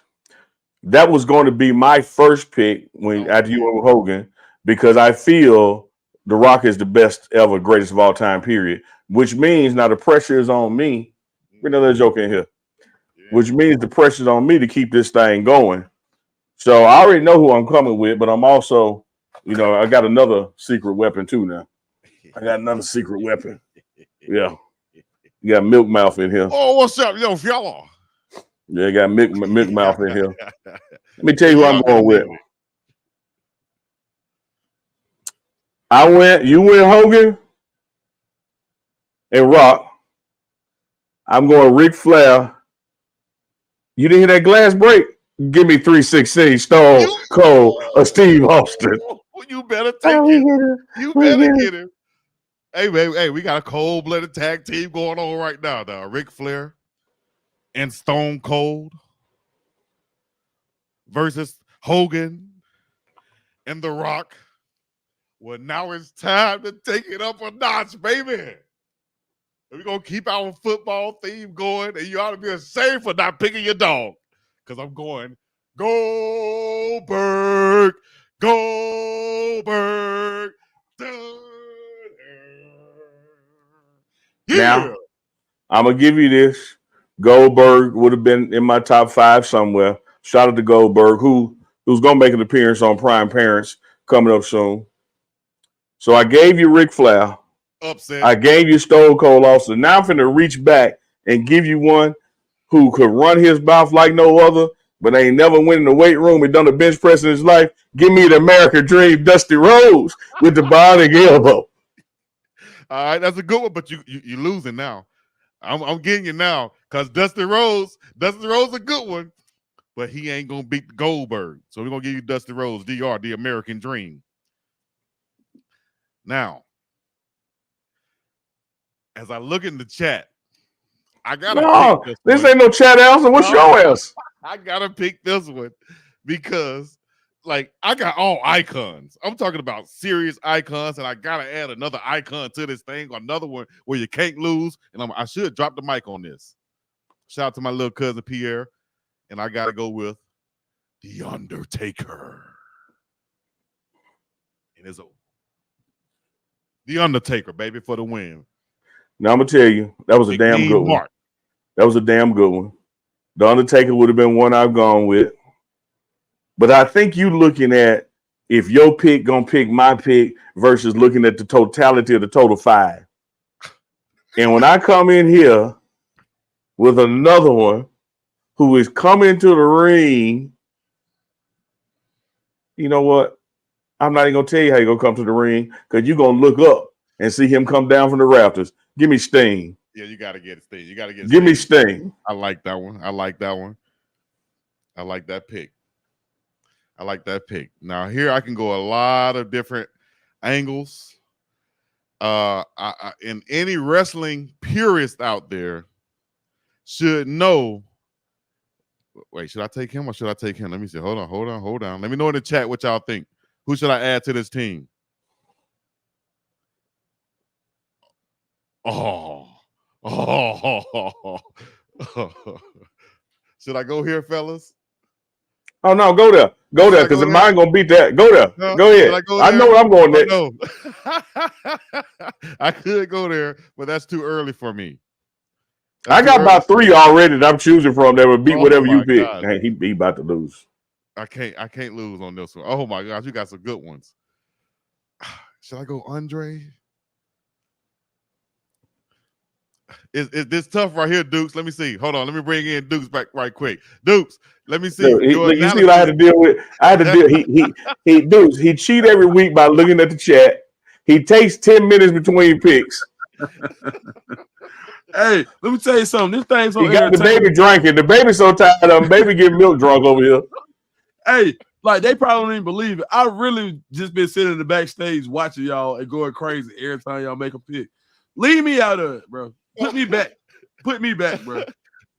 That was going to be my first pick after you went with Hogan, because I feel The Rock is the best ever, greatest of all time, period. Which means now the pressure is on me. Bring another joke in here. Yeah. Which means the pressure is on me to keep this thing going. So I already know who I'm coming with, but I'm also, I got another secret weapon too now. I got another secret weapon. Yeah. You got Milk Mouth in here. Oh, what's up, yo, fella? Yeah, I got Milk Mouth in here. Let me tell you who I'm going with. You went Hogan and Rock. I'm going Ric Flair. You didn't hear that glass break? Give me 316, Stone Cold or Steve Austin. You better take it. You better get him. Hey, man, hey, we got a cold-blooded tag team going on right now. Ric Flair and Stone Cold versus Hogan and The Rock. Well, now it's time to take it up a notch, baby. We're going to keep our football theme going, and you ought to be ashamed for not picking your dog. Because I'm going, Goldberg, Goldberg. Yeah. Now, I'm going to give you this. Goldberg would have been in my top 5 somewhere. Shout out to Goldberg, who's going to make an appearance on Prime Parents coming up soon. So I gave you Ric Flair. Upset. I gave you Stone Cold Austin. Now I'm finna reach back and give you one who could run his mouth like no other, but ain't never went in the weight room and done a bench press in his life. Give me the American Dream, Dusty Rhodes, with the bionic elbow. All right, that's a good one, but you're losing now. I'm getting you now because Dusty Rhodes a good one, but he ain't gonna beat Goldberg. So we're gonna give you Dusty Rhodes, DR, the American Dream. Now, as I look in the chat, I gotta pick this ain't no chat answer. What's your ass? I gotta pick this one because, like, I got all icons. I'm talking about serious icons, and I gotta add another icon to this thing, another one where you can't lose. And I should drop the mic on this. Shout out to my little cousin Pierre, and I gotta go with The Undertaker. And it's over. The Undertaker, baby, for the win. Now, I'm going to tell you, that was a damn good one. That was a damn good one. The Undertaker would have been one I've gone with. But I think you looking at if your pick going to pick my pick versus looking at the totality of the total 5. And when I come in here with another one who is coming to the ring, you know what? I'm not even going to tell you how you're going to come to the ring because you're going to look up and see him come down from the rafters. Give me Sting. Yeah, you got to get Sting. You got to get Give me Sting. I like that one. I like that one. I like that pick. I like that pick. Now, here I can go a lot of different angles. And any wrestling purist out there should know. Wait, should I take him or should I take him? Let me see. Hold on. Let me know in the chat what y'all think. Who should I add to this team? Oh. Should I go here, fellas? Oh, no, go there. Go there, because mine going to beat that. Go there. No, go ahead. I know where I'm going next. No. I could go there, but that's too early for me. I got about 3 already that I'm choosing from that would beat whatever you pick. Hey, he about to lose. I can't lose on this one. Oh, my gosh, you got some good ones. Should I go Andre? Is this tough right here, Dukes? Let me see. Hold on. Let me bring in Dukes back right quick. Dukes, let me see. You see what I had to deal with? I had to deal. Dukes, he cheat every week by looking at the chat. He takes 10 minutes between picks. Hey, let me tell you something. This thing's so he got the baby drinking. The baby's so tired of him. Baby getting milk drunk over here. Hey, like they probably don't even believe it. I really just been sitting in the backstage watching y'all and going crazy every time y'all make a pick. Leave me out of it, bro. Put me back. Put me back, bro.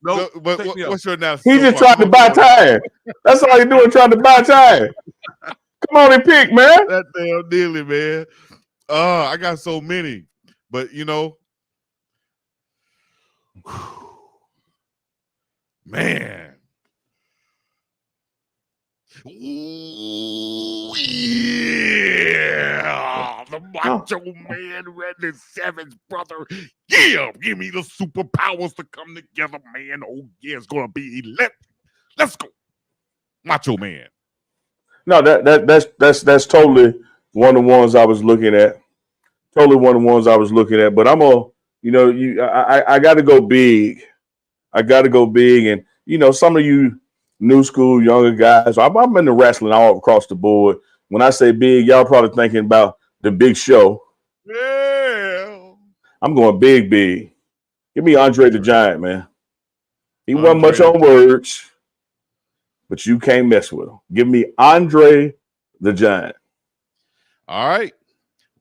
No, but what's your analysis? He just trying to buy time. That's all he doing, trying to buy time. Come on and pick, man. That damn dealing, man. I got so many, but you know, man. Ooh, yeah, the Macho Man, Randy Savage, brother. Yeah, give me the superpowers to come together, man. Oh yeah, it's gonna be lit. Let's go, Macho Man. No, that's totally one of the ones I was looking at. Totally one of the ones I was looking at. But I'm I got to go big. I got to go big, and some of you new school, younger guys. I'm into wrestling all across the board. When I say big, y'all probably thinking about the Big Show. Yeah. I'm going big. Give me Andre the Giant, man. He wasn't much on words, but you can't mess with him. Give me Andre the Giant. All right.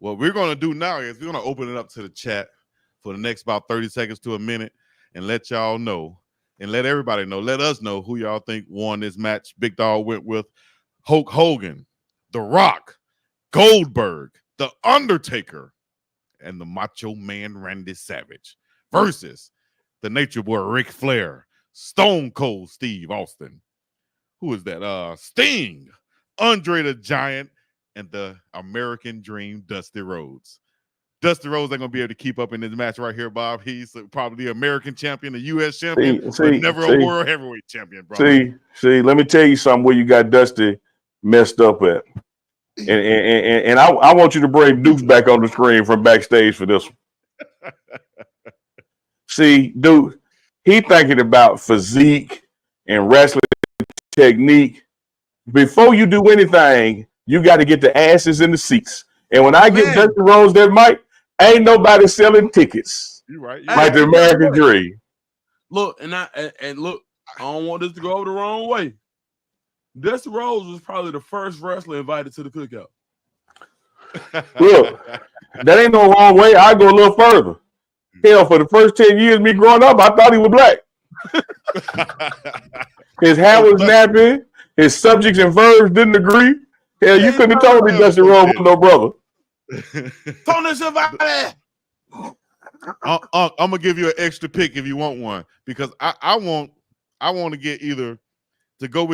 What we're going to do now is we're going to open it up to the chat for the next about 30 seconds to a minute and let y'all know and let everybody know. Let us know who y'all think won this match. Big Dog went with Hulk Hogan, The Rock, Goldberg, The Undertaker, and the Macho Man Randy Savage versus the Nature Boy Ric Flair, Stone Cold Steve Austin. Who is that? Sting, Andre the Giant, and the American Dream, Dusty Rhodes. Dusty Rhodes ain't gonna be able to keep up in this match right here, Bob. He's probably the American champion, the U.S. champion, but never a world heavyweight champion, bro. See, let me tell you something where you got Dusty messed up at. And I want you to bring Dukes back on the screen from backstage for this one. See, Duke, he thinking about physique and wrestling technique. Before you do anything, you got to get the asses in the seats. And when I get Dusty Rhodes that mic, ain't nobody selling tickets. You right. Like the American Dream. Look, and look, I don't want this to go over the wrong way. Dusty Rhodes was probably the first wrestler invited to the cookout. Look, that ain't no wrong way. I go a little further. Hell, for the first 10 years of me growing up, I thought he was black. His hair was nappy. His subjects and verbs didn't agree. Hell, you couldn't have told me Dusty Rhodes was no brother. Tony Schiavone. I'm gonna give you an extra pick if you want one, because I want to get either to go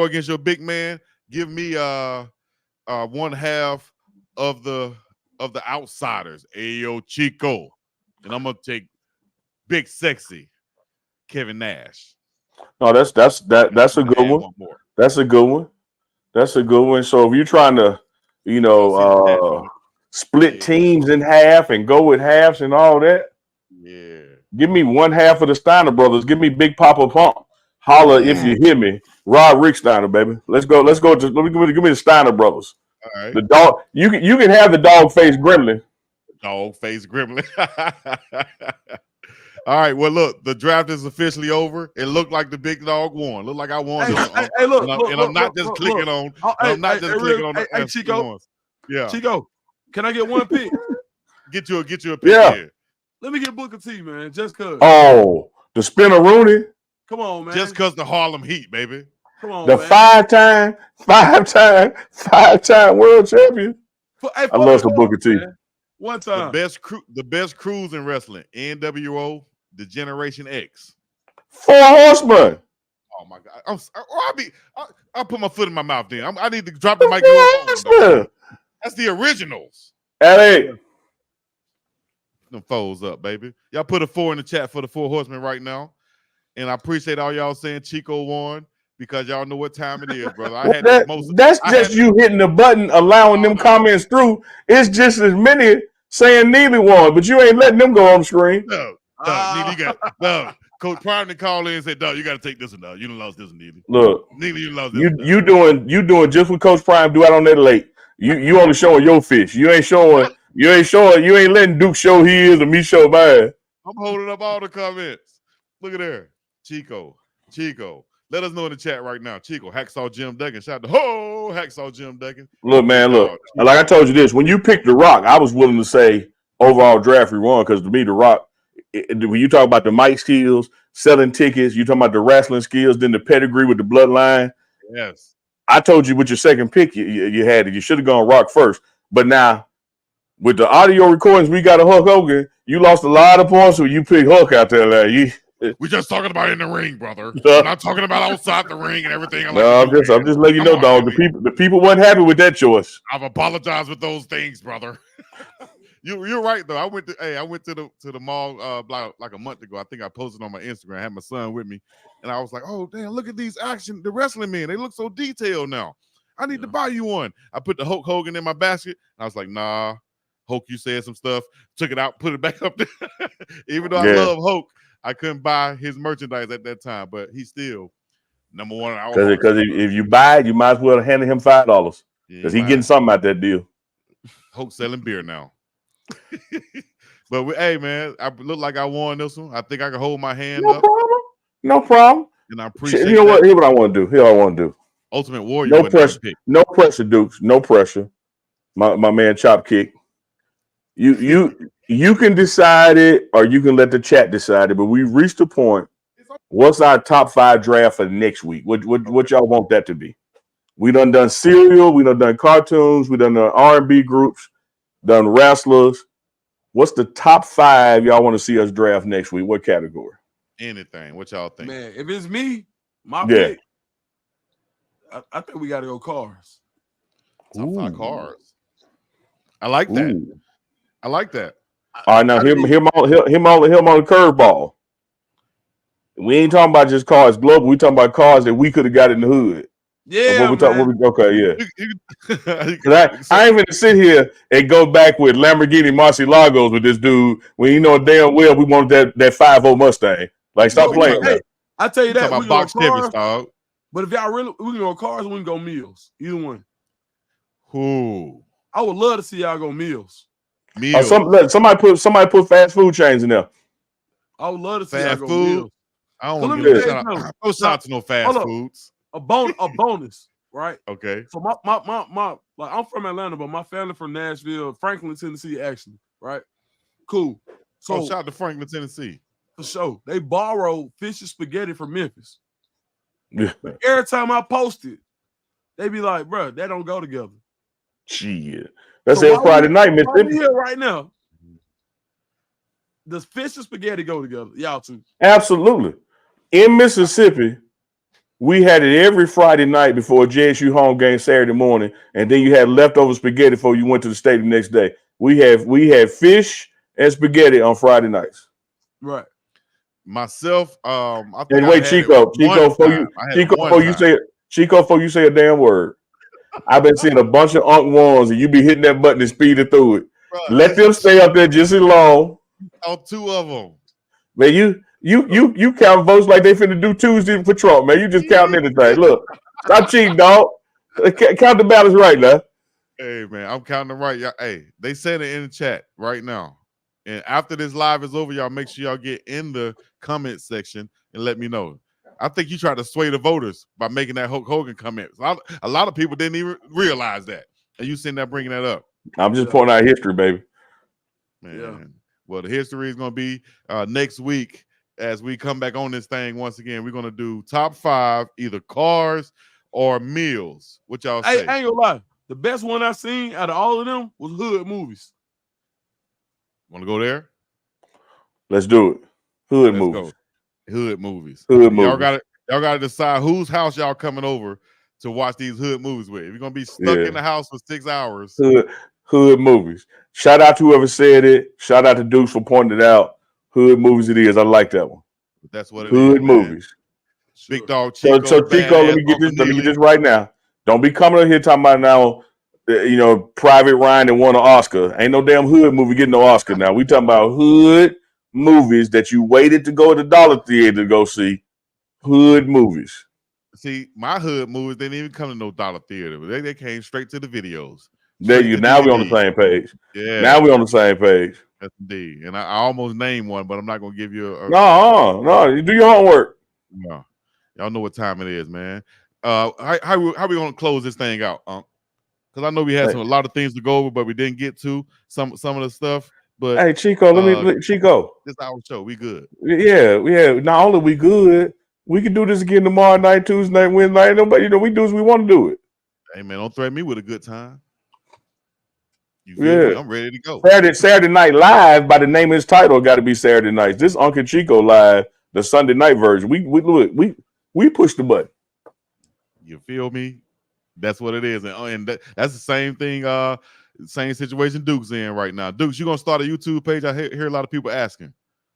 against your big man. Give me one half of the outsiders, Ayo Chico, and I'm gonna take big sexy Kevin Nash. No, that's a good one. That's a good one. That's a good one. So if you're trying to, split teams in half and go with halves and all that, give me one half of the Steiner brothers. Give me Big Papa Pump. Holla if you hear me. Rod Rick Steiner, baby. Let's go. Give me the Steiner brothers. All right. The dog. You can have the dog face gremlin. Dog face gremlin. All right. Well, look, the draft is officially over. It looked like the big dog won. Looked like I won. I'm not just clicking on. I'm not just clicking on. Hey, Chico. Yeah. Chico, can I get one pick? Get you a pick. Yeah. Here. Let me get Booker T, man. Just cause. Oh, the Spinner Rooney. Come on, man. Just cause the Harlem Heat, baby. Come on, the man. five-time world champion. I love some Booker T. Man. One time. The best crews in wrestling. NWO, the Generation X. 4 Horsemen. Oh my God! I'll put my foot in my mouth. Then I need to drop the mic. That's the originals. Hey, them foes up, baby. Y'all put a 4 in the chat for the 4 Horsemen right now, and I appreciate all y'all saying Chico won because y'all know what time it is, brother. That's just you hitting the button, allowing them comments through. It's just as many saying Neely won, but you ain't letting them go on the screen. No, Neely, you got Coach Prime to call in and say, "Dog, you got to take this one, dog. You done lost this one, Neely. Look, Neely, you lost this. You doing just what Coach Prime do out on that lake. You only showing your fish. You ain't letting Duke show his or me show mine. I'm holding up all the comments. Look at there. Chico. Let us know in the chat right now. Chico, Hacksaw Jim Duggan. Shout out to Hacksaw Jim Duggan. Look, man, look. Like I told you this, when you picked The Rock, I was willing to say overall draft we won because to me, The Rock, when you talk about the mic skills, selling tickets, you talking about the wrestling skills, then the pedigree with the bloodline. Yes. I told you with your second pick, you had it. You should have gone Rock first. But now, with the audio recordings, we got a Hulk Hogan. You lost a lot of points when you picked Hulk out there. We're just talking about in the ring, brother. We're not talking about outside the ring and everything. I'm just letting you know, dog. The people weren't happy with that choice. I've apologized with those things, brother. You're right though. I went to the mall like a month ago. I think I posted on my Instagram. I had my son with me, and I was like, "Oh damn, look at these the wrestling men. They look so detailed now. I need to buy you one." I put the Hulk Hogan in my basket. And I was like, "Nah, Hulk, you said some stuff. Took it out, put it back up there." Even though I love Hulk, I couldn't buy his merchandise at that time, but he's still number one. Because if you buy it, you might as well hand him $5 because he's getting something out that deal. Hulk selling beer now. But hey, man, I look like I won this one. I think I can hold my hand up. No problem. And I appreciate. You know what? Here's what I want to do. Ultimate Warrior. No pressure, Dukes. No pressure. my man Chop Kick. You can decide it, or you can let the chat decide it. But we reached the point. What's our top 5 draft for next week? What y'all want that to be? We done cereal. We done cartoons. We done R&B groups. Done wrestlers. What's the top 5 y'all want to see us draft next week? What category? Anything. What y'all think? Man, if it's me, my pick, I think we got to go cars. Top 5 cars. I like that. Ooh. I like that. All right, now him on the curveball. We ain't talking about just cars global. We talking about cars that we could have got in the hood. Yeah, okay. I ain't gonna sit here and go back with Lamborghini Murciélagos with this dude when you know damn well we wanted that 5.0 Mustang. Like, stop playing. Hey, I tell you that we box go cars, dog. but if y'all really we can go cars, we can go meals. Either one. Who? I would love to see y'all go meals. Somebody put fast food chains in there. I would love to see fast y'all go food. meals. I don't want to give no shout to no fast foods. A bonus, right? Okay. So my like I'm from Atlanta, but my family from Nashville, Franklin, Tennessee, actually, right? Cool. So shout out to Franklin, Tennessee. For sure. They borrow fish and spaghetti from Memphis. Every time I post it, they be like, bro, that don't go together. Shit. That's it Friday night, Mississippi. Here right now. Does fish and spaghetti go together? Y'all too. Absolutely. In Mississippi, we had it every Friday night before a JSU home game Saturday morning, and then you had leftover spaghetti before you went to the stadium the next day. We had fish and spaghetti on Friday nights. Right. Myself, I think and wait, Chico, before you say a damn word. I've been seeing a bunch of Unk ones, and you be hitting that button and speeding through it. Bro, let them stay up there just as long. Oh, 2 of them. Man, you count votes like they finna do Tuesday for Trump, man. You just counting anything. Look, stop cheating, dog. Count the ballots right now. Hey, man, I'm counting them right. Hey, they said it in the chat right now. And after this live is over, y'all make sure y'all get in the comment section and let me know. I think you tried to sway the voters by making that Hulk Hogan comment. A lot of people didn't even realize that. And you sitting there bringing that up. I'm just pointing out history, baby. Man. Yeah. Well, the history is going to be next week as we come back on this thing once again. We're going to do top 5, either cars or meals. What y'all say? I ain't gonna lie. The best one I seen out of all of them was hood movies. Want to go there? Let's do it. Hood movies. Hood movies. Hood movies. Y'all gotta decide whose house y'all coming over to watch these hood movies with. If you're gonna be stuck in the house for 6 hours. Hood movies. Shout out to whoever said it. Shout out to Dukes for pointing it out. Hood movies it is. I like that one. That's what it hood is. Movies. Sure. Big dog Chico. So Chico, let me get this right now. Don't be coming up here talking about now, Private Ryan that won an Oscar. Ain't no damn hood movie getting no Oscar now. We talking about hood movies that you waited to go to the dollar theater to go see. Hood movies. See, my hood movies didn't even come to no dollar theater. They came straight to the videos. There you now we on the same page. Yeah. Now we on the same page. That's indeed. And I almost named one, but I'm not gonna give you a No. You do your homework. No. Y'all know what time it is, man. How we gonna close this thing out? Because I know we had a lot of things to go over, but we didn't get to some of the stuff. But hey, Chico, Chico. This is our show. We good. Yeah. Not only we good, we can do this again tomorrow night, Tuesday night, Wednesday night. Nobody, we do as we want to do it. Hey man, don't threaten me with a good time. You feel me? I'm ready to go. Saturday Night Live, by the name of his title, got to be Saturday Nights. This UNKANDCHICO Live, the Sunday night version. We push the button. You feel me? That's what it is, and that's the same thing. Same situation Duke's in right now. Dukes, you gonna start a YouTube page? I hear a lot of people asking.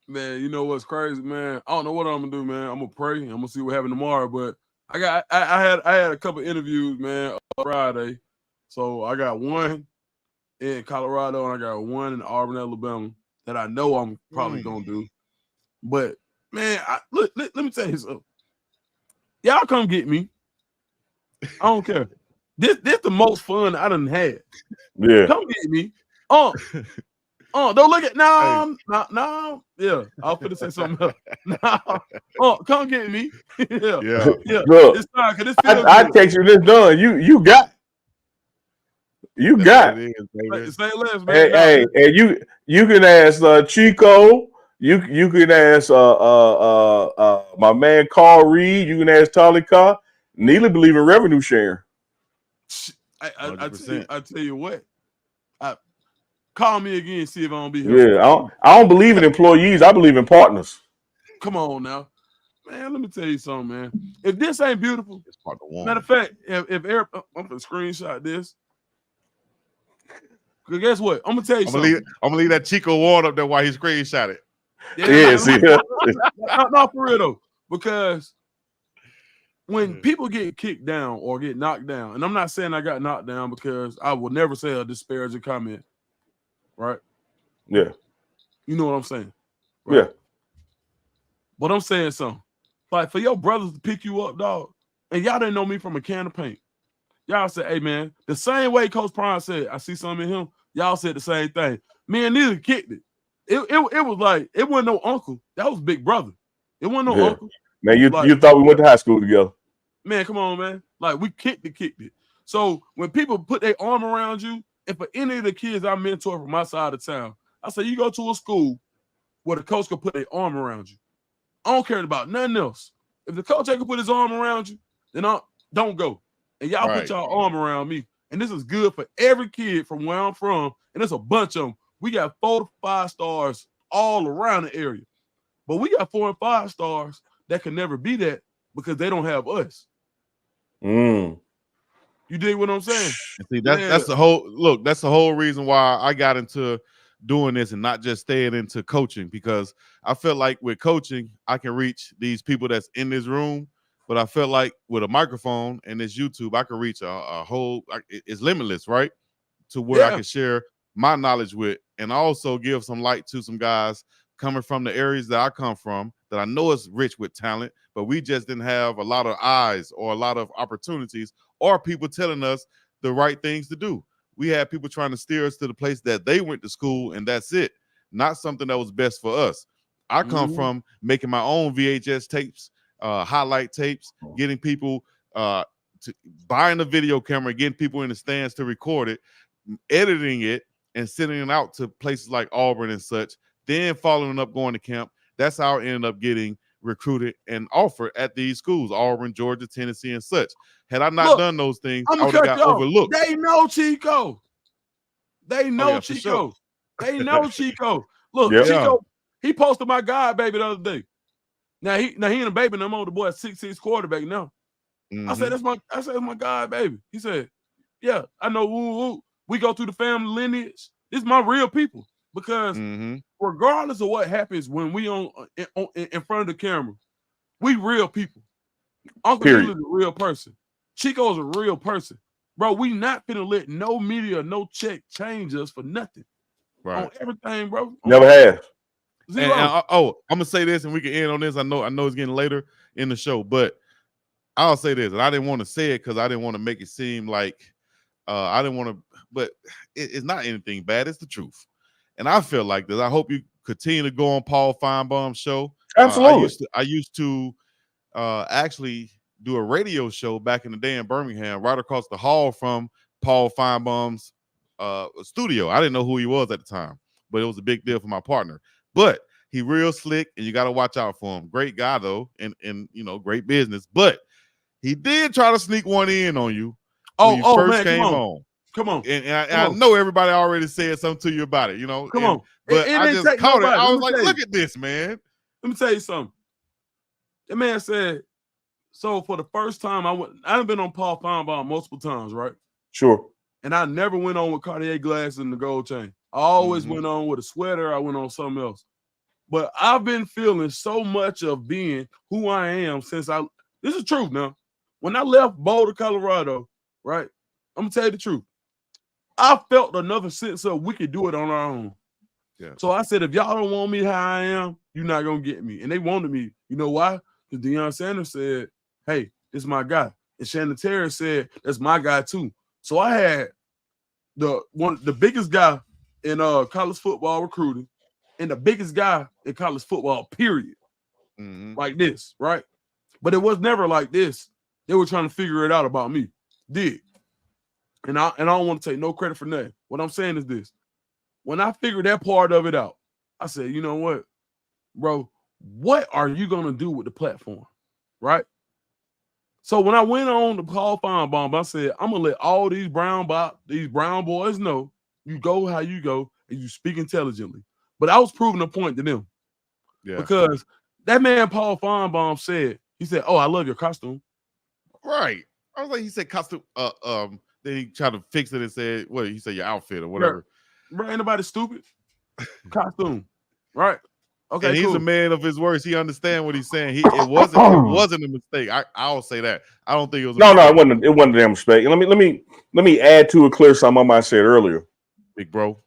Man, you know what's crazy, man? I don't know what I'm gonna do, man. I'm gonna pray. I'm gonna see what happens tomorrow. But I had a couple interviews, man, on Friday. So I got one in Colorado and I got one in Auburn, Alabama that I know I'm probably gonna do. But man, let me tell you something. Y'all come get me. I don't care. This the most fun I done had. Yeah. Come get me. Don't look at no. Yeah, I was finna say something else. No. Come get me. yeah. Look, it's fine because I text you this done. You got You That's got what it is, baby. Say less, man. Hey, and you can ask Chico. You can ask my man Carl Reed. You can ask Tolly Carr. Neely believe in revenue sharing. I tell you what. Call me again, see if I don't be here. Yeah, I don't believe in employees. I believe in partners. Come on now, man. Let me tell you something, man. If this ain't beautiful, it's part of one. Matter of fact, if Eric, I'm gonna screenshot this. Cause guess what? I'm gonna tell you something. I'm gonna leave that Chico Ward up there while he screenshot it. Yeah, see. Not for real though, because when people get kicked down or get knocked down, and I'm not saying I got knocked down because I will never say a disparaging comment, right? Yeah. You know what I'm saying? Right? Yeah. But I'm saying something. Like for your brothers to pick you up, dog, and y'all didn't know me from a can of paint. Y'all said, hey man, the same way Coach Prime said, I see something in him. Y'all said the same thing. Me and neither kicked it. It was like, it wasn't no uncle. That was big brother. It wasn't no uncle. Man, you thought we went to high school together. Man, come on, man. Like we kicked it. So when people put their arm around you, and for any of the kids I mentor from my side of town, I say you go to a school where the coach can put their arm around you. I don't care about nothing else. If the coach ain't can put his arm around you, then don't go. And y'all put y'all arm around me. And this is good for every kid from where I'm from. And there's a bunch of them. We got 4 to 5 stars all around the area. But we got 4 and 5 stars that can never be that because they don't have us. You dig what I'm saying? See, that's the whole reason why I got into doing this and not just staying into coaching, because I feel like with coaching, I can reach these people that's in this room, but I felt like with a microphone and this YouTube, I can reach a whole, it's limitless, right? To where I can share my knowledge with and also give some light to some guys coming from the areas that I come from that I know is rich with talent, but we just didn't have a lot of eyes or a lot of opportunities or people telling us the right things to do. We had people trying to steer us to the place that they went to school, and that's it. Not something that was best for us. I come from making my own VHS tapes, highlight tapes, getting people to buying a video camera, getting people in the stands to record it, editing it, and sending it out to places like Auburn and such, then following up going to camp. That's how I ended up getting recruited and offered at these schools, Auburn, Georgia, Tennessee, and such. Had I not done those things, I would have got overlooked. They know Chico. They know Chico. Sure. They know Chico. Look, Chico, he posted my guy baby the other day. Now he ain't a baby no more. The boy at 6'6" quarterback now. I said, that's my guy baby. He said, yeah, I know. Woo. We go through the family lineage. This is my real people. Because regardless of what happens when we in front of the camera, we real people. Uncle Phillip is a real person. Chico is a real person. Bro, we not finna let no media, no check change us for nothing. Right. On everything, bro. Never have. And I'm gonna say this and we can end on this. I know it's getting later in the show, but I'll say this, and I didn't want to say it because I didn't want to make it seem like I didn't want to, but it's not anything bad. It's the truth. And I feel like this. I hope you continue to go on Paul Feinbaum's show. Absolutely. I used to actually do a radio show back in the day in Birmingham, right across the hall from Paul Feinbaum's studio. I didn't know who he was at the time, but it was a big deal for my partner. But he real slick, and you got to watch out for him. Great guy though, and great business. But he did try to sneak one in on you when you first came on. Come on. And I know everybody already said something to you about it, Come on. But I just caught it. I was like, look at this, man. Let me tell you something. The man said, so for the first time, I've been on Paul Feinbaum multiple times, right? Sure. And I never went on with Cartier glasses and the gold chain. I always went on with a sweater. I went on something else. But I've been feeling so much of being who I am since this is truth now. When I left Boulder, Colorado, right? I'm going to tell you the truth. I felt another sense of we could do it on our own. Yeah. So I said, if y'all don't want me how I am, you're not going to get me. And they wanted me. You know why? Because Deion Sanders said, hey, this is my guy. And Shannon Terry said, that's my guy too. So I had the biggest guy in college football recruiting and the biggest guy in college football, period. Like this, right? But it was never like this. They were trying to figure it out about me. and I don't want to take no credit for nothing. What I'm saying is this: when I figured that part of it out, I said, you know what, bro, what are you gonna do with the platform, right? So when I went on to call Feinbaum, I said, I'm gonna let all these brown boys know you go how you go and you speak intelligently. But I was proving a point to them. Yeah. Because that man Paul Feinbaum said, he said, "Oh, I love your costume." Right. I was like, he said costume. Then he tried to fix it and said, "What?" He said, "Your outfit or whatever." Right. Ain't nobody stupid. Costume. Right. Okay. And he's cool. a man of his words. He understands what he's saying. It wasn't a mistake. I'll say that. I don't think it was. No, it wasn't a damn mistake. Let me add to it clear something I said earlier. Big bro.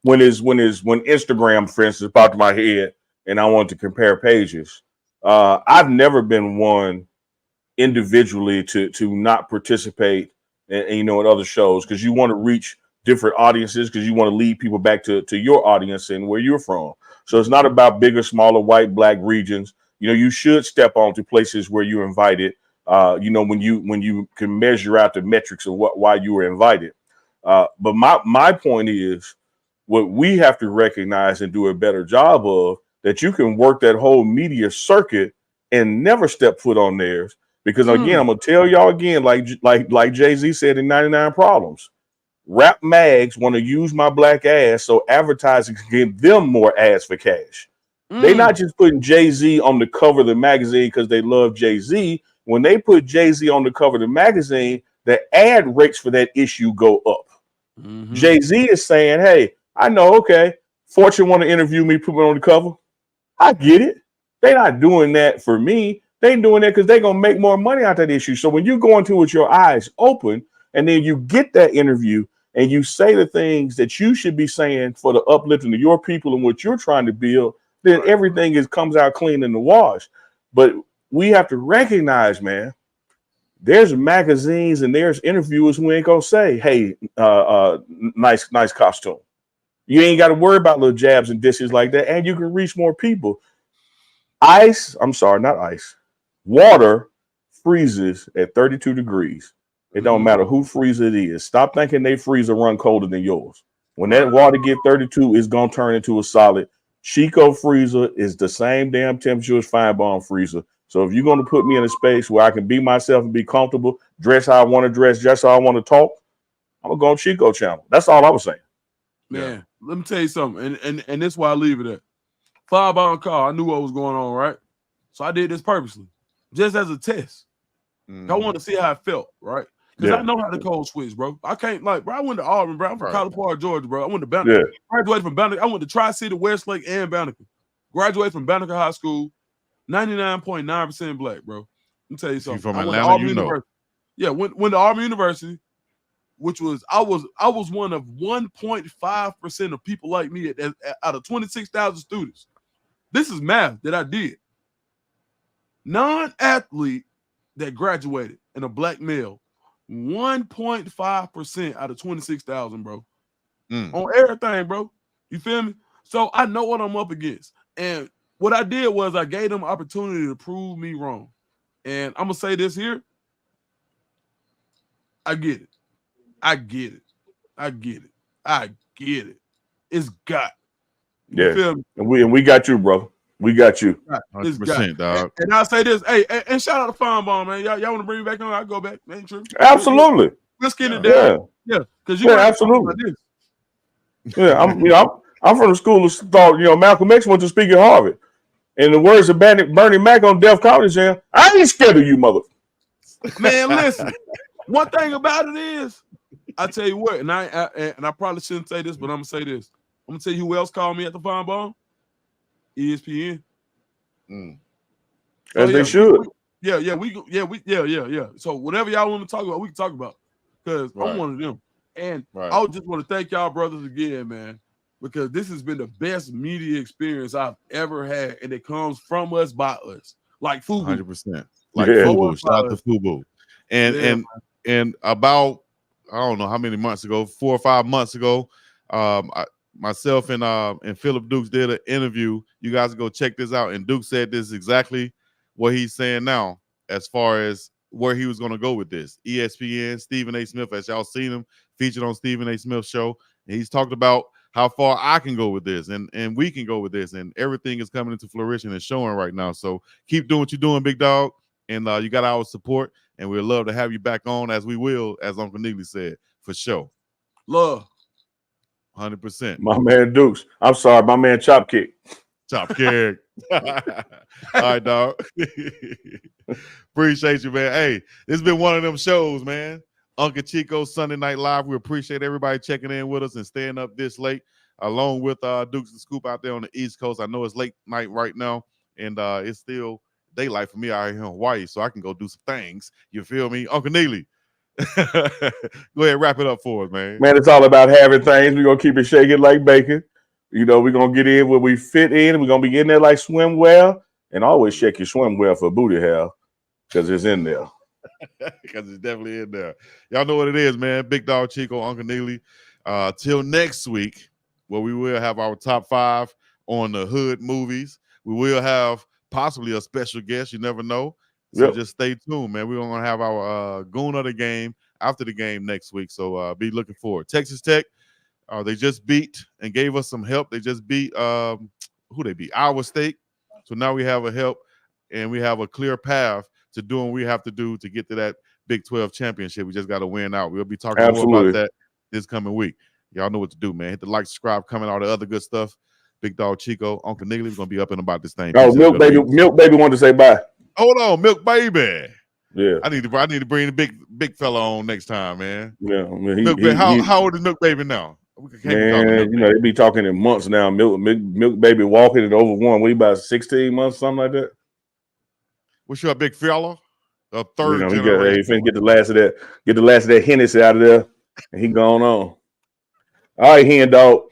When Instagram, for instance, popped in my head and I wanted to compare pages, I've never been one individually to not participate in other shows, because you want to reach different audiences, because you want to lead people back to your audience and where you're from. So it's not about bigger, smaller, white, black regions. You should step on to places where you're invited. When you can measure out the metrics of why you were invited. But my point is, what we have to recognize and do a better job of, that you can work that whole media circuit and never step foot on theirs. Because again, I'm gonna tell y'all again, like Jay-Z said in 99 Problems, rap mags want to use my black ass so advertising can give them more ads for cash. They're not just putting Jay-Z on the cover of the magazine because they love Jay-Z. When they put Jay-Z on the cover of the magazine, the ad rates for that issue go up. Jay-Z is saying, hey, I know, okay, Fortune want to interview me, put me on the cover. I get it. They're not doing that for me. They're doing that because they're going to make more money out of that issue. So when you go into it with your eyes open, and then you get that interview and you say the things that you should be saying for the uplifting of your people and what you're trying to build, then everything comes out clean in the wash. But we have to recognize, man, there's magazines and there's interviewers who ain't going to say, hey, nice costume. You ain't got to worry about little jabs and dishes like that, and you can reach more people. Water freezes at 32 degrees. It don't matter who freezer it is. Stop thinking they freezer run colder than yours. When that water get 32, it's going to turn into a solid. Chico freezer is the same damn temperature as Feinbaum freezer. So if you're going to put me in a space where I can be myself and be comfortable, dress how I want to dress, just how I want to talk, I'm going to go on Chico channel. That's all I was saying. Man, let me tell you something, and this is why I leave it at. Feinbaum call, I knew what was going on, right? So I did this purposely, just as a test. I wanted to see how it felt, right? Because I know how to code switch, bro. I can't, bro, I went to Auburn, bro. I'm from College Park, Georgia, bro. I went to Banneker. Graduated from Banneker. I went to Tri-City, Westlake, and Banneker. Graduated from Banneker High School, 99.9% black, bro. Let me tell you something. From Atlanta, University. Yeah, went to Auburn University, which was I was one of 1.5% of people like me out of 26,000 students. This is math that I did. Non-athlete that graduated and a black male, 1.5% out of 26,000, bro. On everything, bro. You feel me? So I know what I'm up against. And what I did was I gave them opportunity to prove me wrong. And I'm going to say this here. I get it. It's got. You feel me? And we got you, bro. We got you. 100%, dog. And I'll say this, hey, and shout out to Feinbaum, man. Y'all want to bring me back on? I'll go back. Ain't true. Absolutely. Let's get it down. Yeah. Because you absolutely. Yeah, I'm from the school of thought, Malcolm X went to speak at Harvard. In the words of Bernie Mac on Def Comedy Jam, I ain't scared of you, mother. Man, listen. One thing about it is, I tell you what, and I probably shouldn't say this, but I'm gonna say this. I'm gonna tell you who else called me at the Feinbaum. ESPN. As they should. Yeah. So whatever y'all want to talk about, we can talk about. Because I'm one of them. And I just want to thank y'all brothers again, man. Because this has been the best media experience I've ever had. And it comes from us by us. Like FUBU. 100%. Like FUBU. Shout out to FUBU. And about, I don't know how many months ago, 4 or 5 months ago, myself and Phillip Dukes did an interview. You guys go check this out. And Duke said this is exactly what he's saying now, as far as where he was going to go with this. ESPN, Stephen A. Smith, as y'all seen him featured on Stephen A. Smith's show. And he's talked about how far I can go with this and we can go with this. And everything is coming into fruition and showing right now. So keep doing what you're doing, big dog. And you got our support. And we'd love to have you back on, as we will, as Uncle Neely said, for sure. Love. 100%. My man Dukes. I'm sorry, my man Chop Kick. Chop Kick. All right, dog. Appreciate you, man. Hey, this has been one of them shows, man. Uncle Chico Sunday Night Live. We appreciate everybody checking in with us and staying up this late, along with Dukes and Scoop out there on the East Coast. I know it's late night right now, and it's still daylight for me out here in Hawaii, so I can go do some things. You feel me? Uncle Neely. Go ahead, wrap it up for us, man. Man, it's all about having things. We're going to keep it shaking like bacon. You know, we're going to get in where we fit in. We're going to be in there like swimwear. And always check your swimwear for booty hair, because it's in there. Because it's definitely in there. Y'all know what it is, man. Big Dog Chico, Uncle Neely. Till next week, where we will have our top 5 on the hood movies. We will have possibly a special guest. You never know. So just stay tuned, man. We're going to have our Goon of the Game after the game next week. So be looking forward. Texas Tech, they just beat and gave us some help. They just beat, who they beat? Iowa State. So now we have a help and we have a clear path to doing what we have to do to get to that Big 12 championship. We just got to win out. We'll be talking more about that this coming week. Y'all know what to do, man. Hit the like, subscribe, comment, all the other good stuff. Big Dog Chico, Uncle Neely, we're going to be up and about this thing. Oh, Milk Baby wanted to say bye. Hold on, Milk Baby. Yeah. I need to bring the big fella on next time, man. Yeah. I mean, how old is Milk Baby now? Man, you know, they be talking in months now. Milk Baby walking at over one. What, about 16 months, something like that? What's your big fella? A third generation. He finna get the last of that Hennessy out of there, and he gone on. All right, hen dog.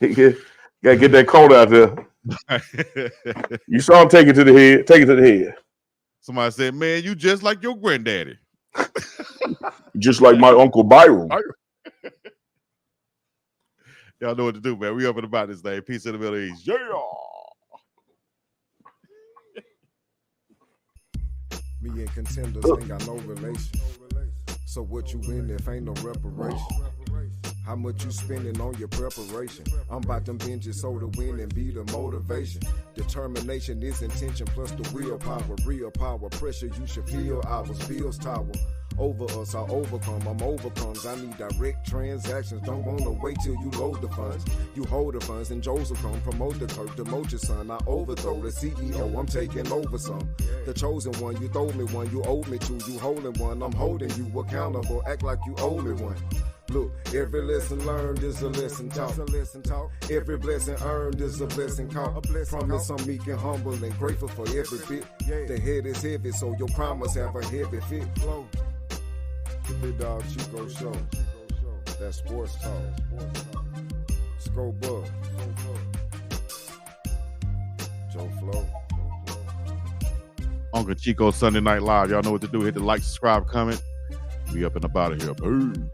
Gotta get that coat out there. You saw him take it to the head. Take it to the head. Somebody said, "Man, you just like your granddaddy." Just like my Uncle Byron. Y'all know what to do, man. We up and about this thing. Peace in the Middle East. Yeah. Me and contenders ain't got no relation. So what you win if ain't no reparation? How much you spending on your preparation? I'm about them binges so to win and be the motivation. Determination is intention plus the willpower. Real power, pressure you should feel. Ours bills tower. Over us, I overcome. I'm overcomes. I need direct transactions. Don't wanna wait till you load the funds. You hold the funds and Joseph come promote the curve, demote your son. I overthrow the CEO. I'm taking over some. The chosen one, you throw me one, you owe me two. You holding one, I'm holding you accountable. Act like you owe me one. Look, every lesson learned is a lesson taught. Every blessing earned is a blessing caught. Promise I'm meek and humble and grateful for every bit. The head is heavy, so your promise have a heavy fit. The Big Dog Chico Show. That sports talk. Scope up. Joe Flo. Uncle Chico Sunday Night Live. Y'all know what to do. Hit the like, subscribe, comment. We up and about of here. Boom.